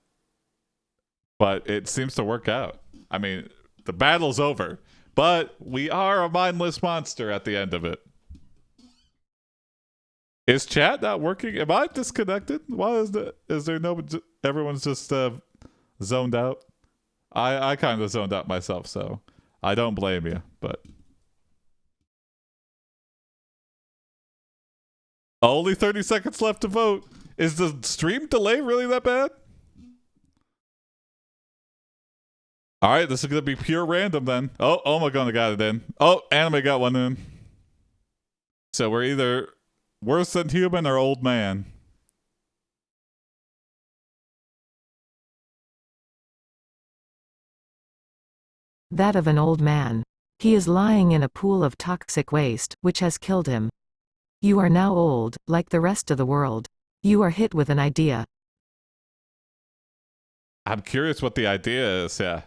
it seems to work out. I mean, the battle's over, but we are a mindless monster at the end of it. Is chat not working? Am I disconnected? Why is there no... Everyone's just zoned out? I kind of zoned out myself, so I don't blame you, but... Only 30 seconds left to vote. Is the stream delay really that bad? All right, this is going to be pure random then. Oh my god, got it in. Oh, anime got one in. So we're either worse than human or old man. That of an old man. He is lying in a pool of toxic waste, which has killed him. You are now old, like the rest of the world. You are hit with an idea. I'm curious what the idea is, yeah.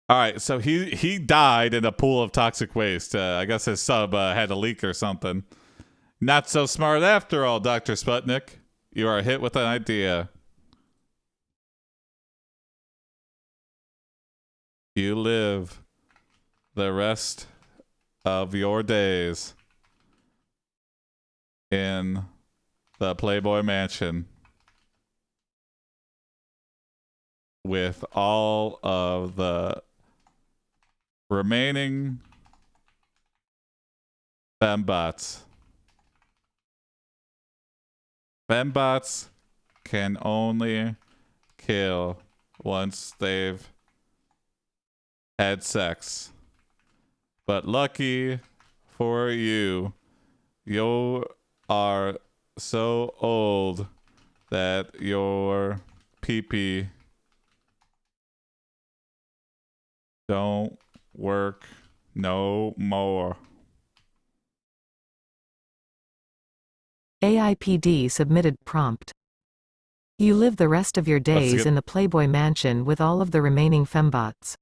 All right, so he died in a pool of toxic waste. I guess his sub had a leak or something. Not so smart after all, Dr. Sputnik. You are hit with an idea. You live the rest of your days in the Playboy Mansion with all of the remaining fembots. Fembots can only kill once they've had sex. But lucky for you, you are so old that your pee-pee don't work no more. AiPD submitted prompt. You live the rest of your days in the Playboy Mansion with all of the remaining fembots.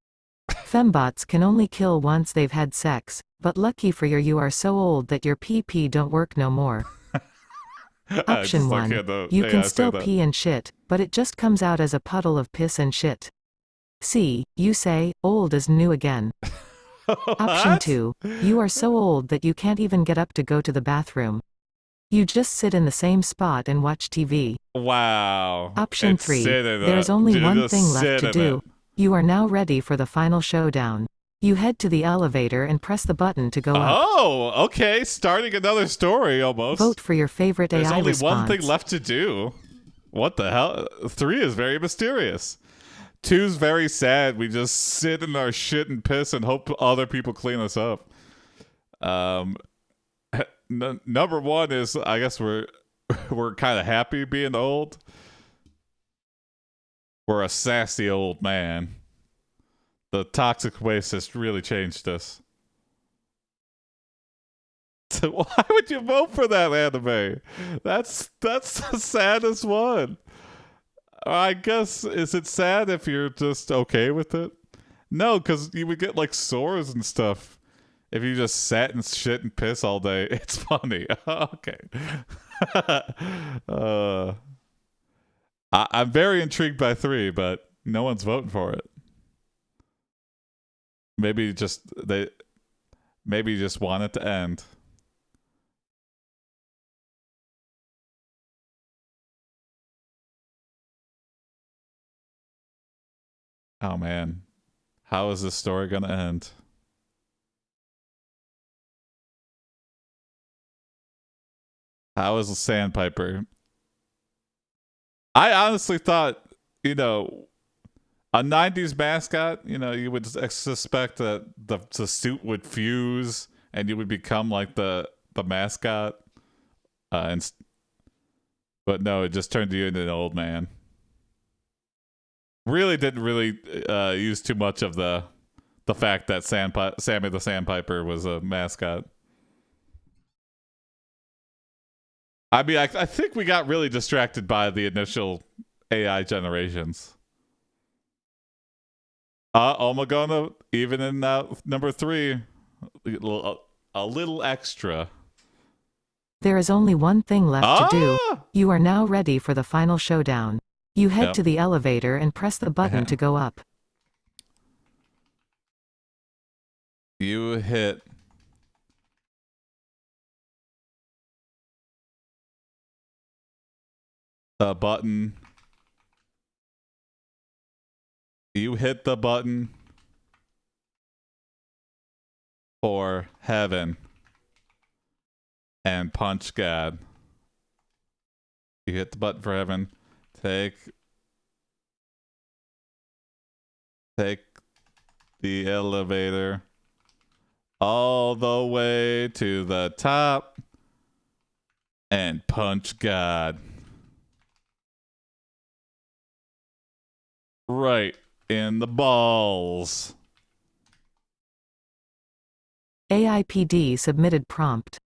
Fembots can only kill once they've had sex, but lucky for you are so old that your PP don't work no more. Option 1. You can still pee and shit, but it just comes out as a puddle of piss and shit. C. You say, old is new again. Option 2. You are so old that you can't even get up to go to the bathroom. You just sit in the same spot and watch TV. Wow. Option 3. There's only one thing left to do. You are now ready for the final showdown. You head to the elevator and press the button to go up. Oh, okay. Starting another story almost. Vote for your favorite AI response. There's only one thing left to do. What the hell? 3 is very mysterious. 2's very sad. We just sit in our shit and piss and hope other people clean us up. Number 1 is, I guess we're kind of happy being old. We're a sassy old man. The toxic waste has really changed us. So why would you vote for that anime? That's the saddest one. I guess, is it sad if you're just okay with it? No, because you would get like sores and stuff if you just sat and shit and piss all day. It's funny. Okay. I'm very intrigued by 3, but no one's voting for it. Maybe you just want it to end. Oh man. How is this story gonna end? How is the Sandpiper? I honestly thought, a 90s mascot, you would suspect that the suit would fuse and you would become like the mascot. But no, it just turned you into an old man. Really didn't use too much of the fact that Sammy the Sandpiper was a mascot. I mean, I think we got really distracted by the initial AI generations. Omagona, even in number 3, a little extra. There is only one thing left to do. You are now ready for the final showdown. You head to the elevator and press the button to go up. You hit the button. You hit the button for heaven and punch God. You hit the button for heaven. Take the elevator all the way to the top and punch God. Right in the balls. AiPD submitted prompt.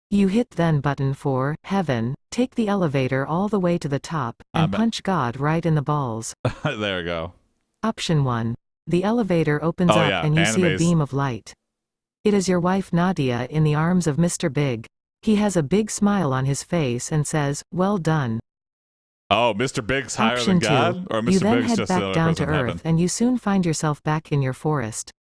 You hit then button for heaven, take the elevator all the way to the top, and punch God right in the balls. There we go. Option 1. The elevator opens up and you see a beam of light. It is your wife Nadia in the arms of Mr. Big. He has a big smile on his face and says, "Well done." Oh, Mr. Big's higher Option than God? 2. Or Mr. You then Big's head just back down to Earth and you soon find yourself back in your forest.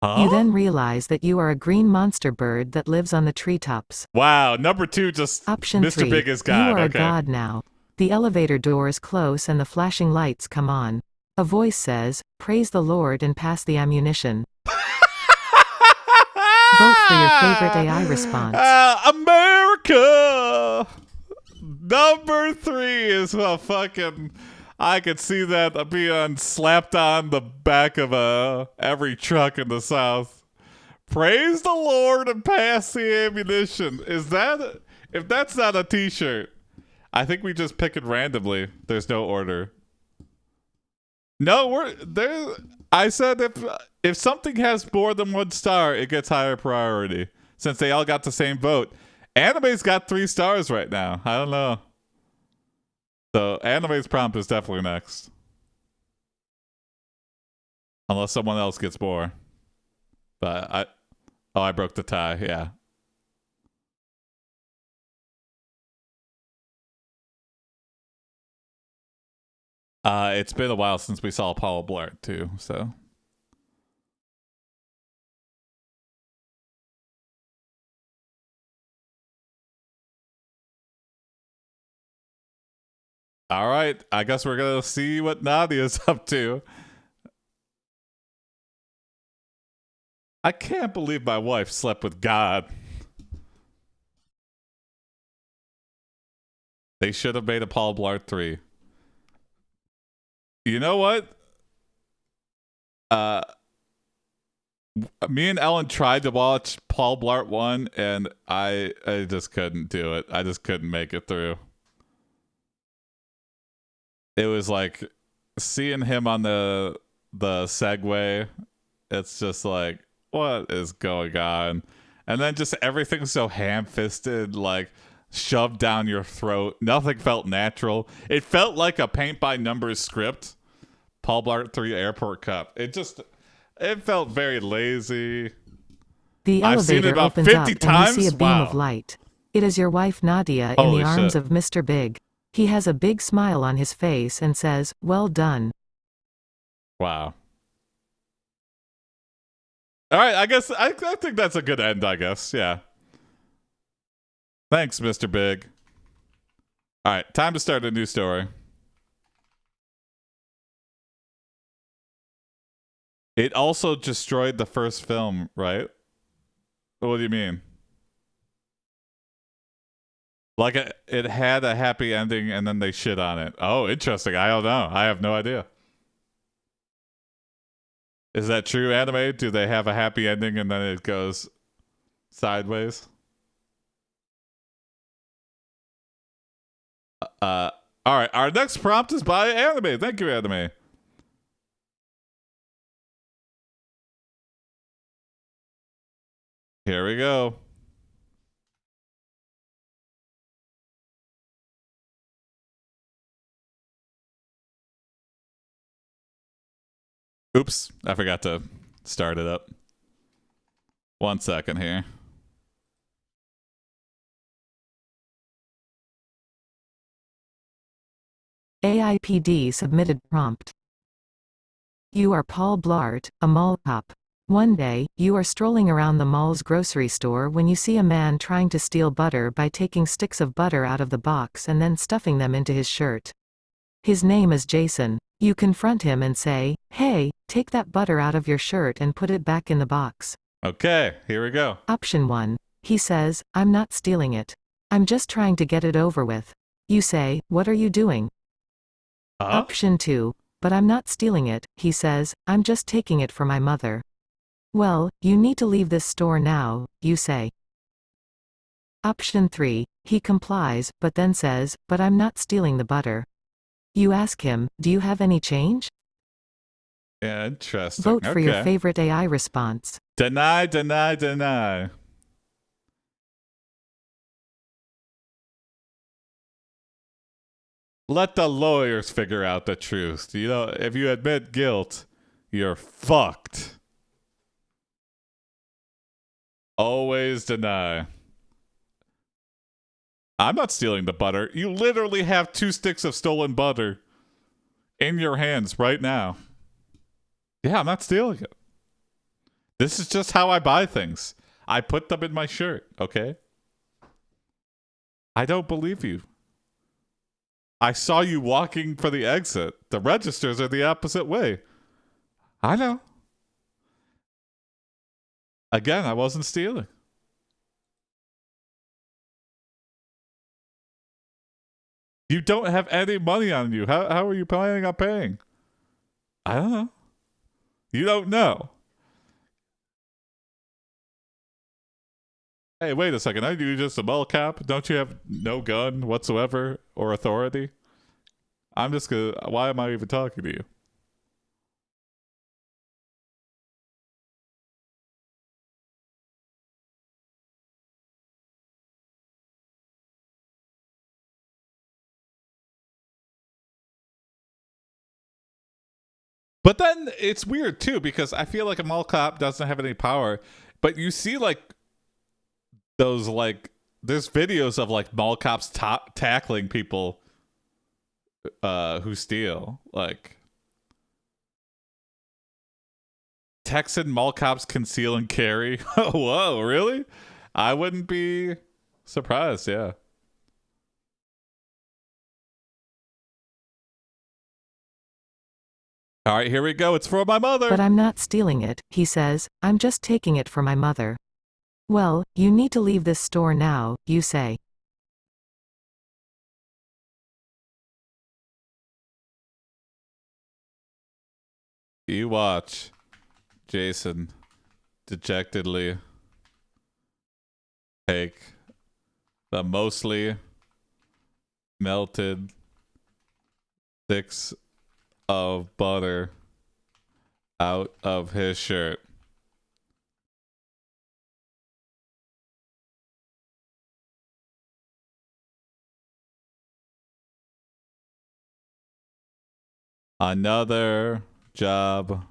You then realize that you are a green monster bird that lives on the treetops. Wow, number 2 just Option Mr. 3. Big is God. You are a god now. The elevator doors close and the flashing lights come on. A voice says, "Praise the Lord and pass the ammunition." Vote for your favorite AI response. America! Number 3 is a fucking... I could see that being slapped on the back of every truck in the South. Praise the Lord and pass the ammunition. If that's not a t-shirt, I think we just pick it randomly. There's no order. No, we're there. I said if something has more than 1 star, it gets higher priority since they all got the same vote. Anime's got 3 stars right now. I don't know. So anime's prompt is definitely next. Unless someone else gets more. But I broke the tie, yeah. It's been a while since we saw Paul Blart too, so. All right, I guess we're gonna see what Nadia's up to. I can't believe my wife slept with God. They should have made a Paul Blart 3. You know what? Me and Ellen tried to watch Paul Blart 1 and I just couldn't do it. I just couldn't make it through. It was like seeing him on the Segway. It's just like, what is going on? And then just everything's so ham-fisted, like shoved down your throat. Nothing felt natural. It felt like a paint by numbers script. Paul Blart 3 Airport Cup. It felt very lazy. The I've seen it elevator about opens 50 up and times. you see a beam Wow. of light. It is your wife Nadia in Holy the arms shit. of Mr. Big. He has a big smile on his face and says, "Well done." Wow. All right, I guess I think that's a good end, I guess. Yeah. Thanks, Mr. Big. All right, time to start a new story. It also destroyed the first film, right? What do you mean? Like it had a happy ending and then they shit on it. Oh, interesting. I don't know. I have no idea. Is that true, anime? Do they have a happy ending and then it goes sideways? All right. Our next prompt is by Anime. Thank you, Anime. Here we go. Oops, I forgot to start it up. 1 second here. AiPD submitted prompt. You are Paul Blart, a mall cop. One day, you are strolling around the mall's grocery store when you see a man trying to steal butter by taking sticks of butter out of the box and then stuffing them into his shirt. His name is Jason. You confront him and say, "Hey, take that butter out of your shirt and put it back in the box." Okay, here we go. Option 1. He says, "I'm not stealing it. I'm just trying to get it over with." You say, "What are you doing?" Option 2. "But I'm not stealing it," he says, "I'm just taking it for my mother." "Well, you need to leave this store now," you say. Option 3. He complies, but then says, "But I'm not stealing the butter." You ask him, "Do you have any change?" Yeah, interesting. Vote for your favorite AI response. Deny, deny, deny. Let the lawyers figure out the truth. You know, if you admit guilt, you're fucked. Always deny. I'm not stealing the butter. You literally have 2 sticks of stolen butter in your hands right now. Yeah, I'm not stealing it. This is just how I buy things. I put them in my shirt, okay? I don't believe you. I saw you walking for the exit. The registers are the opposite way. I know. Again, I wasn't stealing. You don't have any money on you. How are you planning on paying? I don't know. You don't know. Hey, wait a second. Aren't you just a mall cop? Don't you have no gun whatsoever or authority? I'm just gonna. Why am I even talking to you? But then it's weird too because I feel like a mall cop doesn't have any power. But you see like those like there's videos of like mall cops tackling people who steal. Like Texan mall cops conceal and carry. Whoa, really? I wouldn't be surprised. Yeah. All right, here we go. It's for my mother. But I'm not stealing it, he says, I'm just taking it for my mother. Well, you need to leave this store now, you say. You watch Jason dejectedly take the mostly melted sticks of butter out of his shirt. Another job,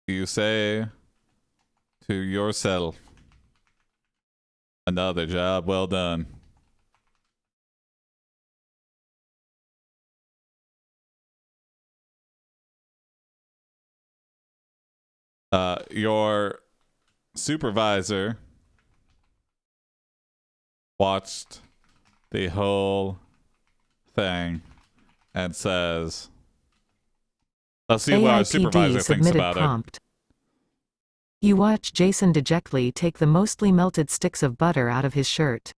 you say to yourself. Another job well done. Your supervisor watched the whole thing and says, let's see what our supervisor AiPD thinks submitted about it. prompt. You watch Jason dejectedly take the mostly melted sticks of butter out of his shirt.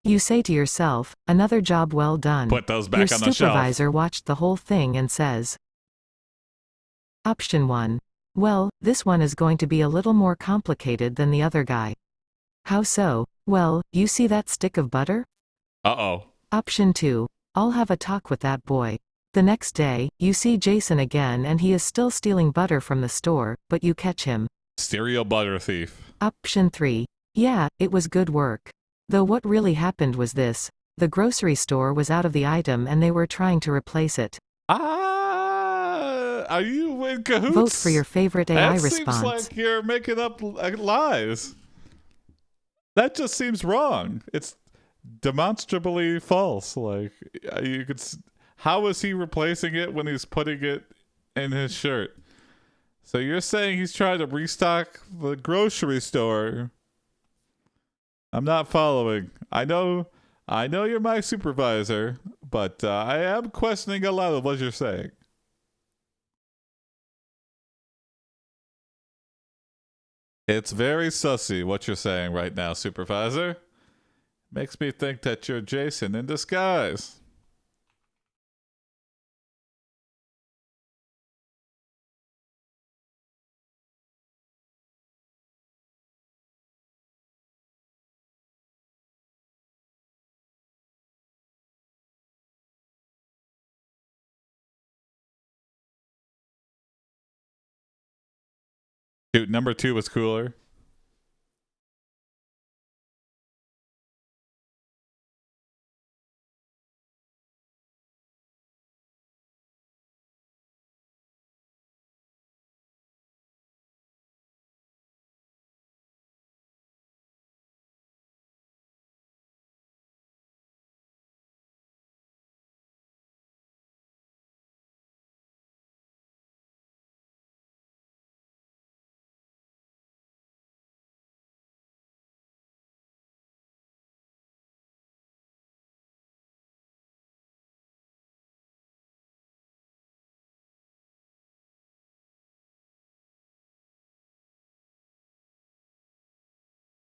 You say to yourself, another job well done. Put those back Your on the shelf. supervisor watched the whole thing and says, Option 1. Well, this one is going to be a little more complicated than the other guy. How so? Well, you see that stick of butter? Uh-oh. Option 2. I'll have a talk with that boy. The next day, you see Jason again and he is still stealing butter from the store, but you catch him. Serial butter thief. Option 3. Yeah, it was good work. Though what really happened was this. The grocery store was out of the item and they were trying to replace it. Are you in cahoots? Vote for your favorite AI that response. Seems like you're making up lies. That just seems wrong. It's demonstrably false. Like you could. How is he replacing it when he's putting it in his shirt? So you're saying he's trying to restock the grocery store? I'm not following. I know you're my supervisor, but I am questioning a lot of what you're saying. It's very sussy what you're saying right now, supervisor. Makes me think that you're Jason in disguise. Dude, number 2 was cooler.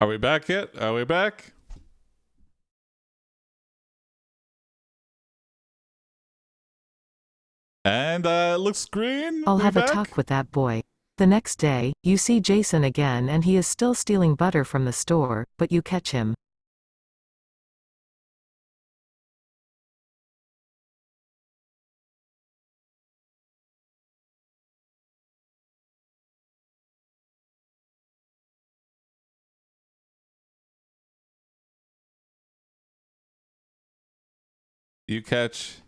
Are we back yet? Are we back? And it looks green. I'll We have back? a talk with that boy. The next day, you see Jason again and he is still stealing butter from the store, but you catch him. You catch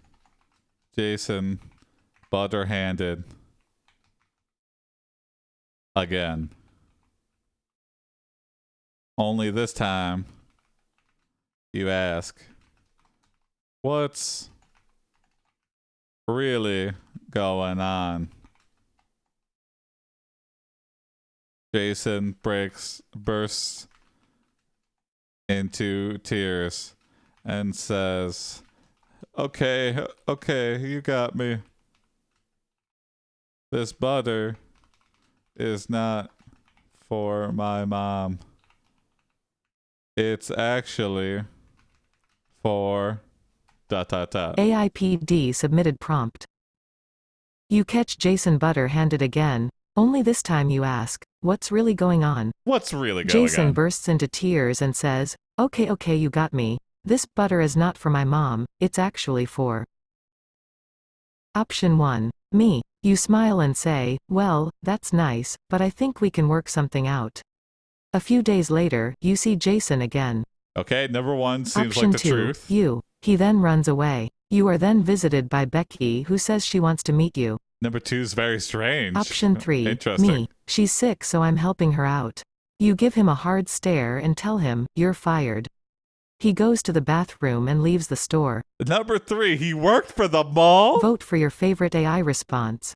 Jason butter handed again. Only this time you ask, what's really going on? Jason bursts into tears and says, okay, you got me. This butter is not for my mom. It's actually for ... AiPD submitted prompt. You catch Jason butter-handed again, only this time you ask, what's really going on? What's really going Jason on? bursts into tears and says, okay, you got me. This butter is not for my mom, it's actually for... Option 1. Me. You smile and say, well, that's nice, but I think we can work something out. A few days later, you see Jason again. Okay, number 1 seems Option like the 2. truth. You. He then runs away. You are then visited by Becky, who says she wants to meet you. Number 2 is very strange. Option 3. Interesting. Me. She's sick, so I'm helping her out. You give him a hard stare and tell him, you're fired. He goes to the bathroom and leaves the store. Number 3, he worked for the mall? Vote for your favorite AI response.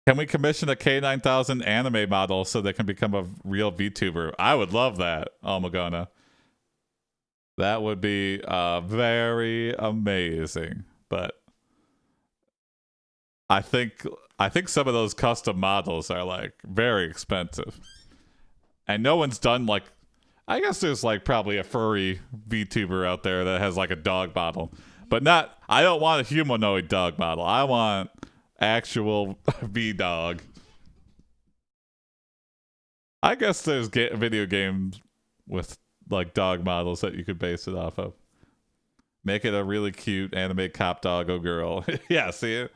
Can we commission a K9000 anime model so they can become a real VTuber? I would love that, Omagona. That would be very amazing. But I think some of those custom models are like very expensive. And no one's done like, I guess there's like probably a furry VTuber out there that has like a dog model. But not, I don't want a humanoid dog model. I want actual V-dog. I guess there's video games with like dog models that you could base it off of. Make it a really cute anime cop doggo girl. Yeah, see it?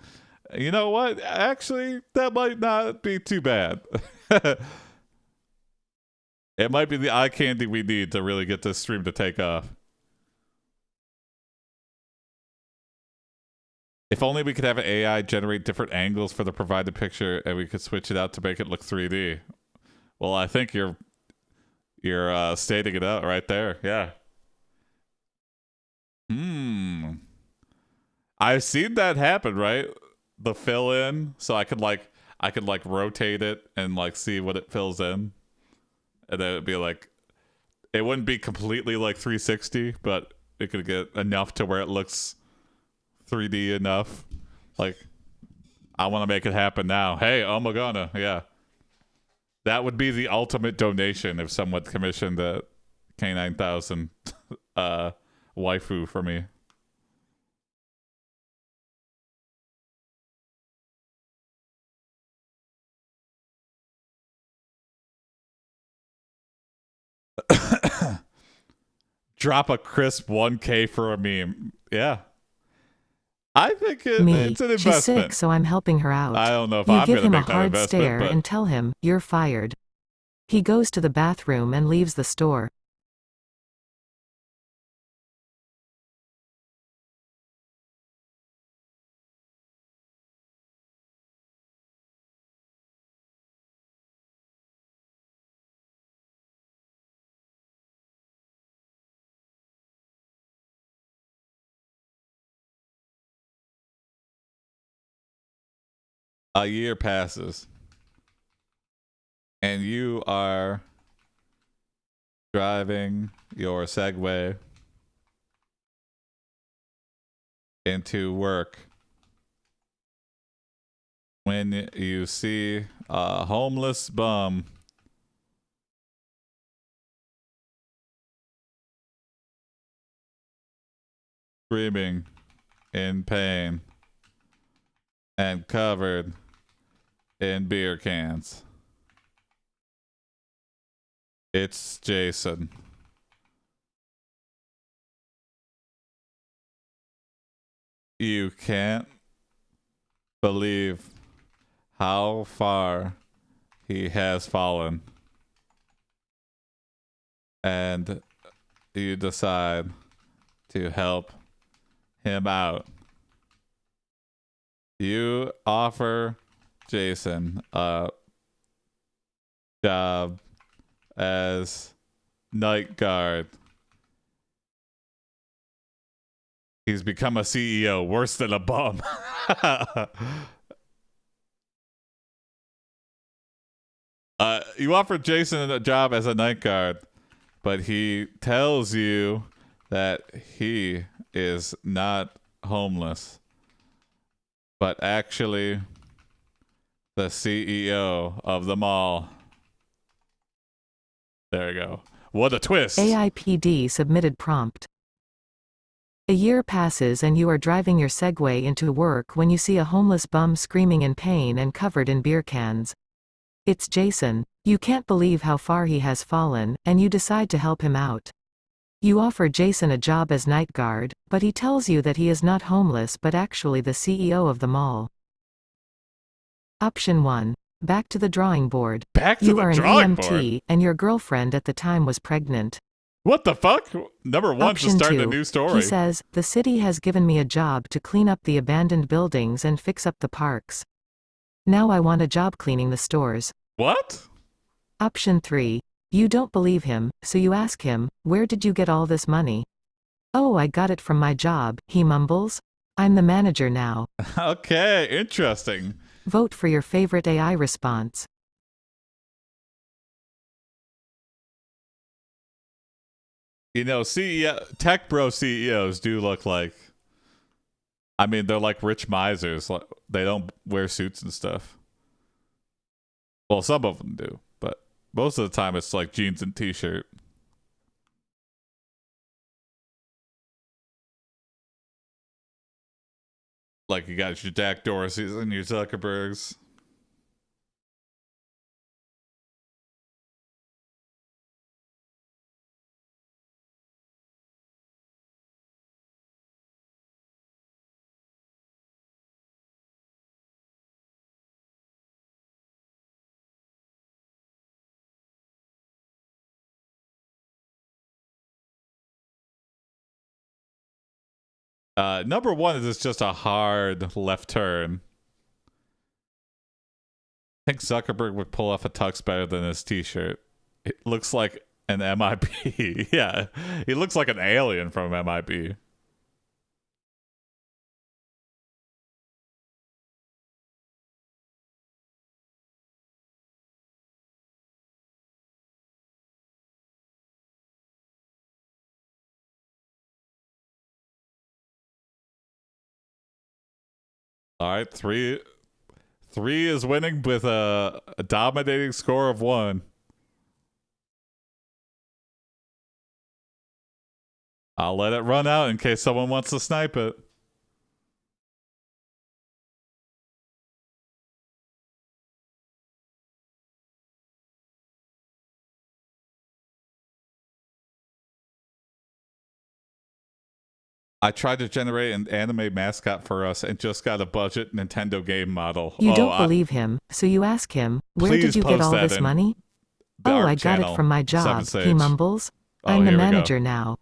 You know what? Actually, that might not be too bad. It might be the eye candy we need to really get this stream to take off. If only we could have an AI generate different angles for the provided picture and we could switch it out to make it look 3D. Well, I think you're stating it out right there. Yeah. I've seen that happen, right? The fill in, so I could rotate it and like see what it fills in. And then it'd be like, it wouldn't be completely like 360, but it could get enough to where it looks 3D enough. Like, I want to make it happen now. Hey, Omagona, yeah. That would be the ultimate donation if someone commissioned the K9000 waifu for me. Drop a crisp 1K for a meme. Yeah. I think it's an investment. She's sick, so I'm helping her out. I don't know if I'm going to make that investment. You give him a hard stare and tell him, you're fired. He goes to the bathroom and leaves the store. A year passes. And you are driving your Segway into work when you see a homeless bum screaming in pain and covered in beer cans. It's Jason. You can't believe how far he has fallen. And you decide to help him out. You offer Jason a job as night guard. He's become a CEO, worse than a bum. You offer Jason a job as a night guard, but he tells you that he is not homeless, but actually the CEO of the mall. There you go. What a twist. AiPD submitted prompt. A year passes and you are driving your Segway into work when you see a homeless bum screaming in pain and covered in beer cans. It's Jason. You can't believe how far he has fallen, and you decide to help him out. You offer Jason a job as night guard, but he tells you that he is not homeless but actually the CEO of the mall. Option 1. Back to the drawing board. Back to You the are an drawing EMT, board. and your girlfriend at the time was pregnant. What the fuck? Number one, Option just starting a 2. new story. He says, the city has given me a job to clean up the abandoned buildings and fix up the parks. Now I want a job cleaning the stores. What? Option 3. You don't believe him, so you ask him, where did you get all this money? Oh, I got it from my job, he mumbles. I'm the manager now. Okay, interesting. Vote for your favorite AI response. You know, tech bro CEOs do look like, I mean, they're like rich misers. They don't wear suits and stuff. Well, some of them do, but most of the time it's like jeans and t-shirt. Like you got your Jack Dorseys and your Zuckerbergs. Number one is just a hard left turn. I think Zuckerberg would pull off a tux better than his t-shirt. It looks like an MIB. Yeah, he looks like an alien from MIB. All right, three is winning with a dominating score of 1. I'll let it run out in case someone wants to snipe it. I tried to generate an anime mascot for us and just got a budget Nintendo game model. You don't believe him, so you ask him, where did you get all this money? Oh, I got it from my job, he mumbles. I'm the manager now.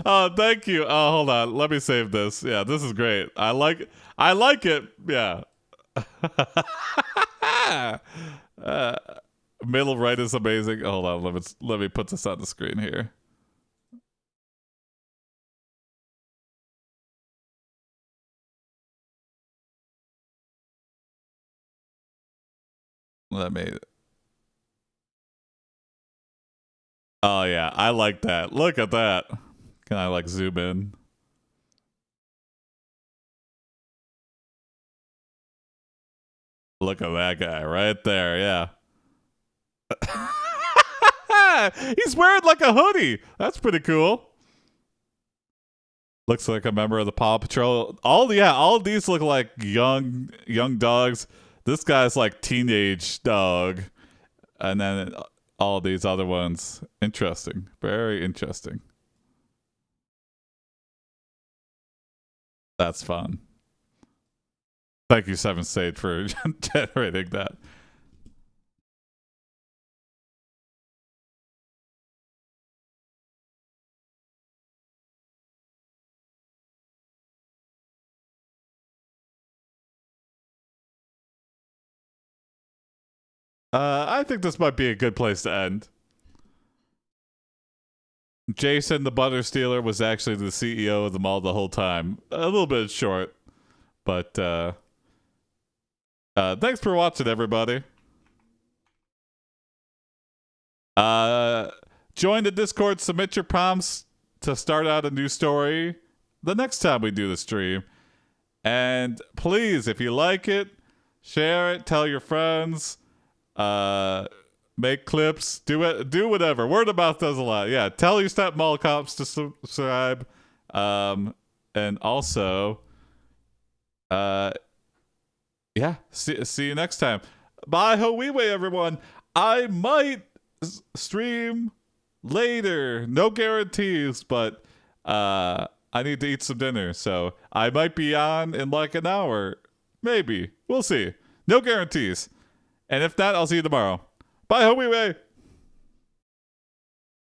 Oh, thank you. Oh, hold on. Let me save this. Yeah, this is great. I like it. Yeah. Middle right is amazing. Hold on. Let me put this on the screen here. Let me. Oh yeah, I like that. Look at that. Can I like zoom in? Look at that guy right there. Yeah. He's wearing like a hoodie. That's pretty cool. Looks like a member of the Paw Patrol. All of these look like young dogs. This guy's like teenage dog. And then all these other ones. Interesting. Very interesting. That's fun. Thank you, Seven Sage, for generating that. I think this might be a good place to end. Jason the Butter Stealer was actually the CEO of the mall the whole time. A little bit short, but thanks for watching, everybody. Join the Discord, submit your prompts to start out a new story the next time we do the stream. And please, if you like it, share it, tell your friends, make clips, do whatever. Word of mouth does a lot. Yeah, tell your step mall cops to subscribe. And also, yeah, see you next time. Bye, Hoiwe, everyone. I might stream later. No guarantees, but I need to eat some dinner, so I might be on in like an hour. Maybe. We'll see. No guarantees. And if not, I'll see you tomorrow. Bye, Hoiwe.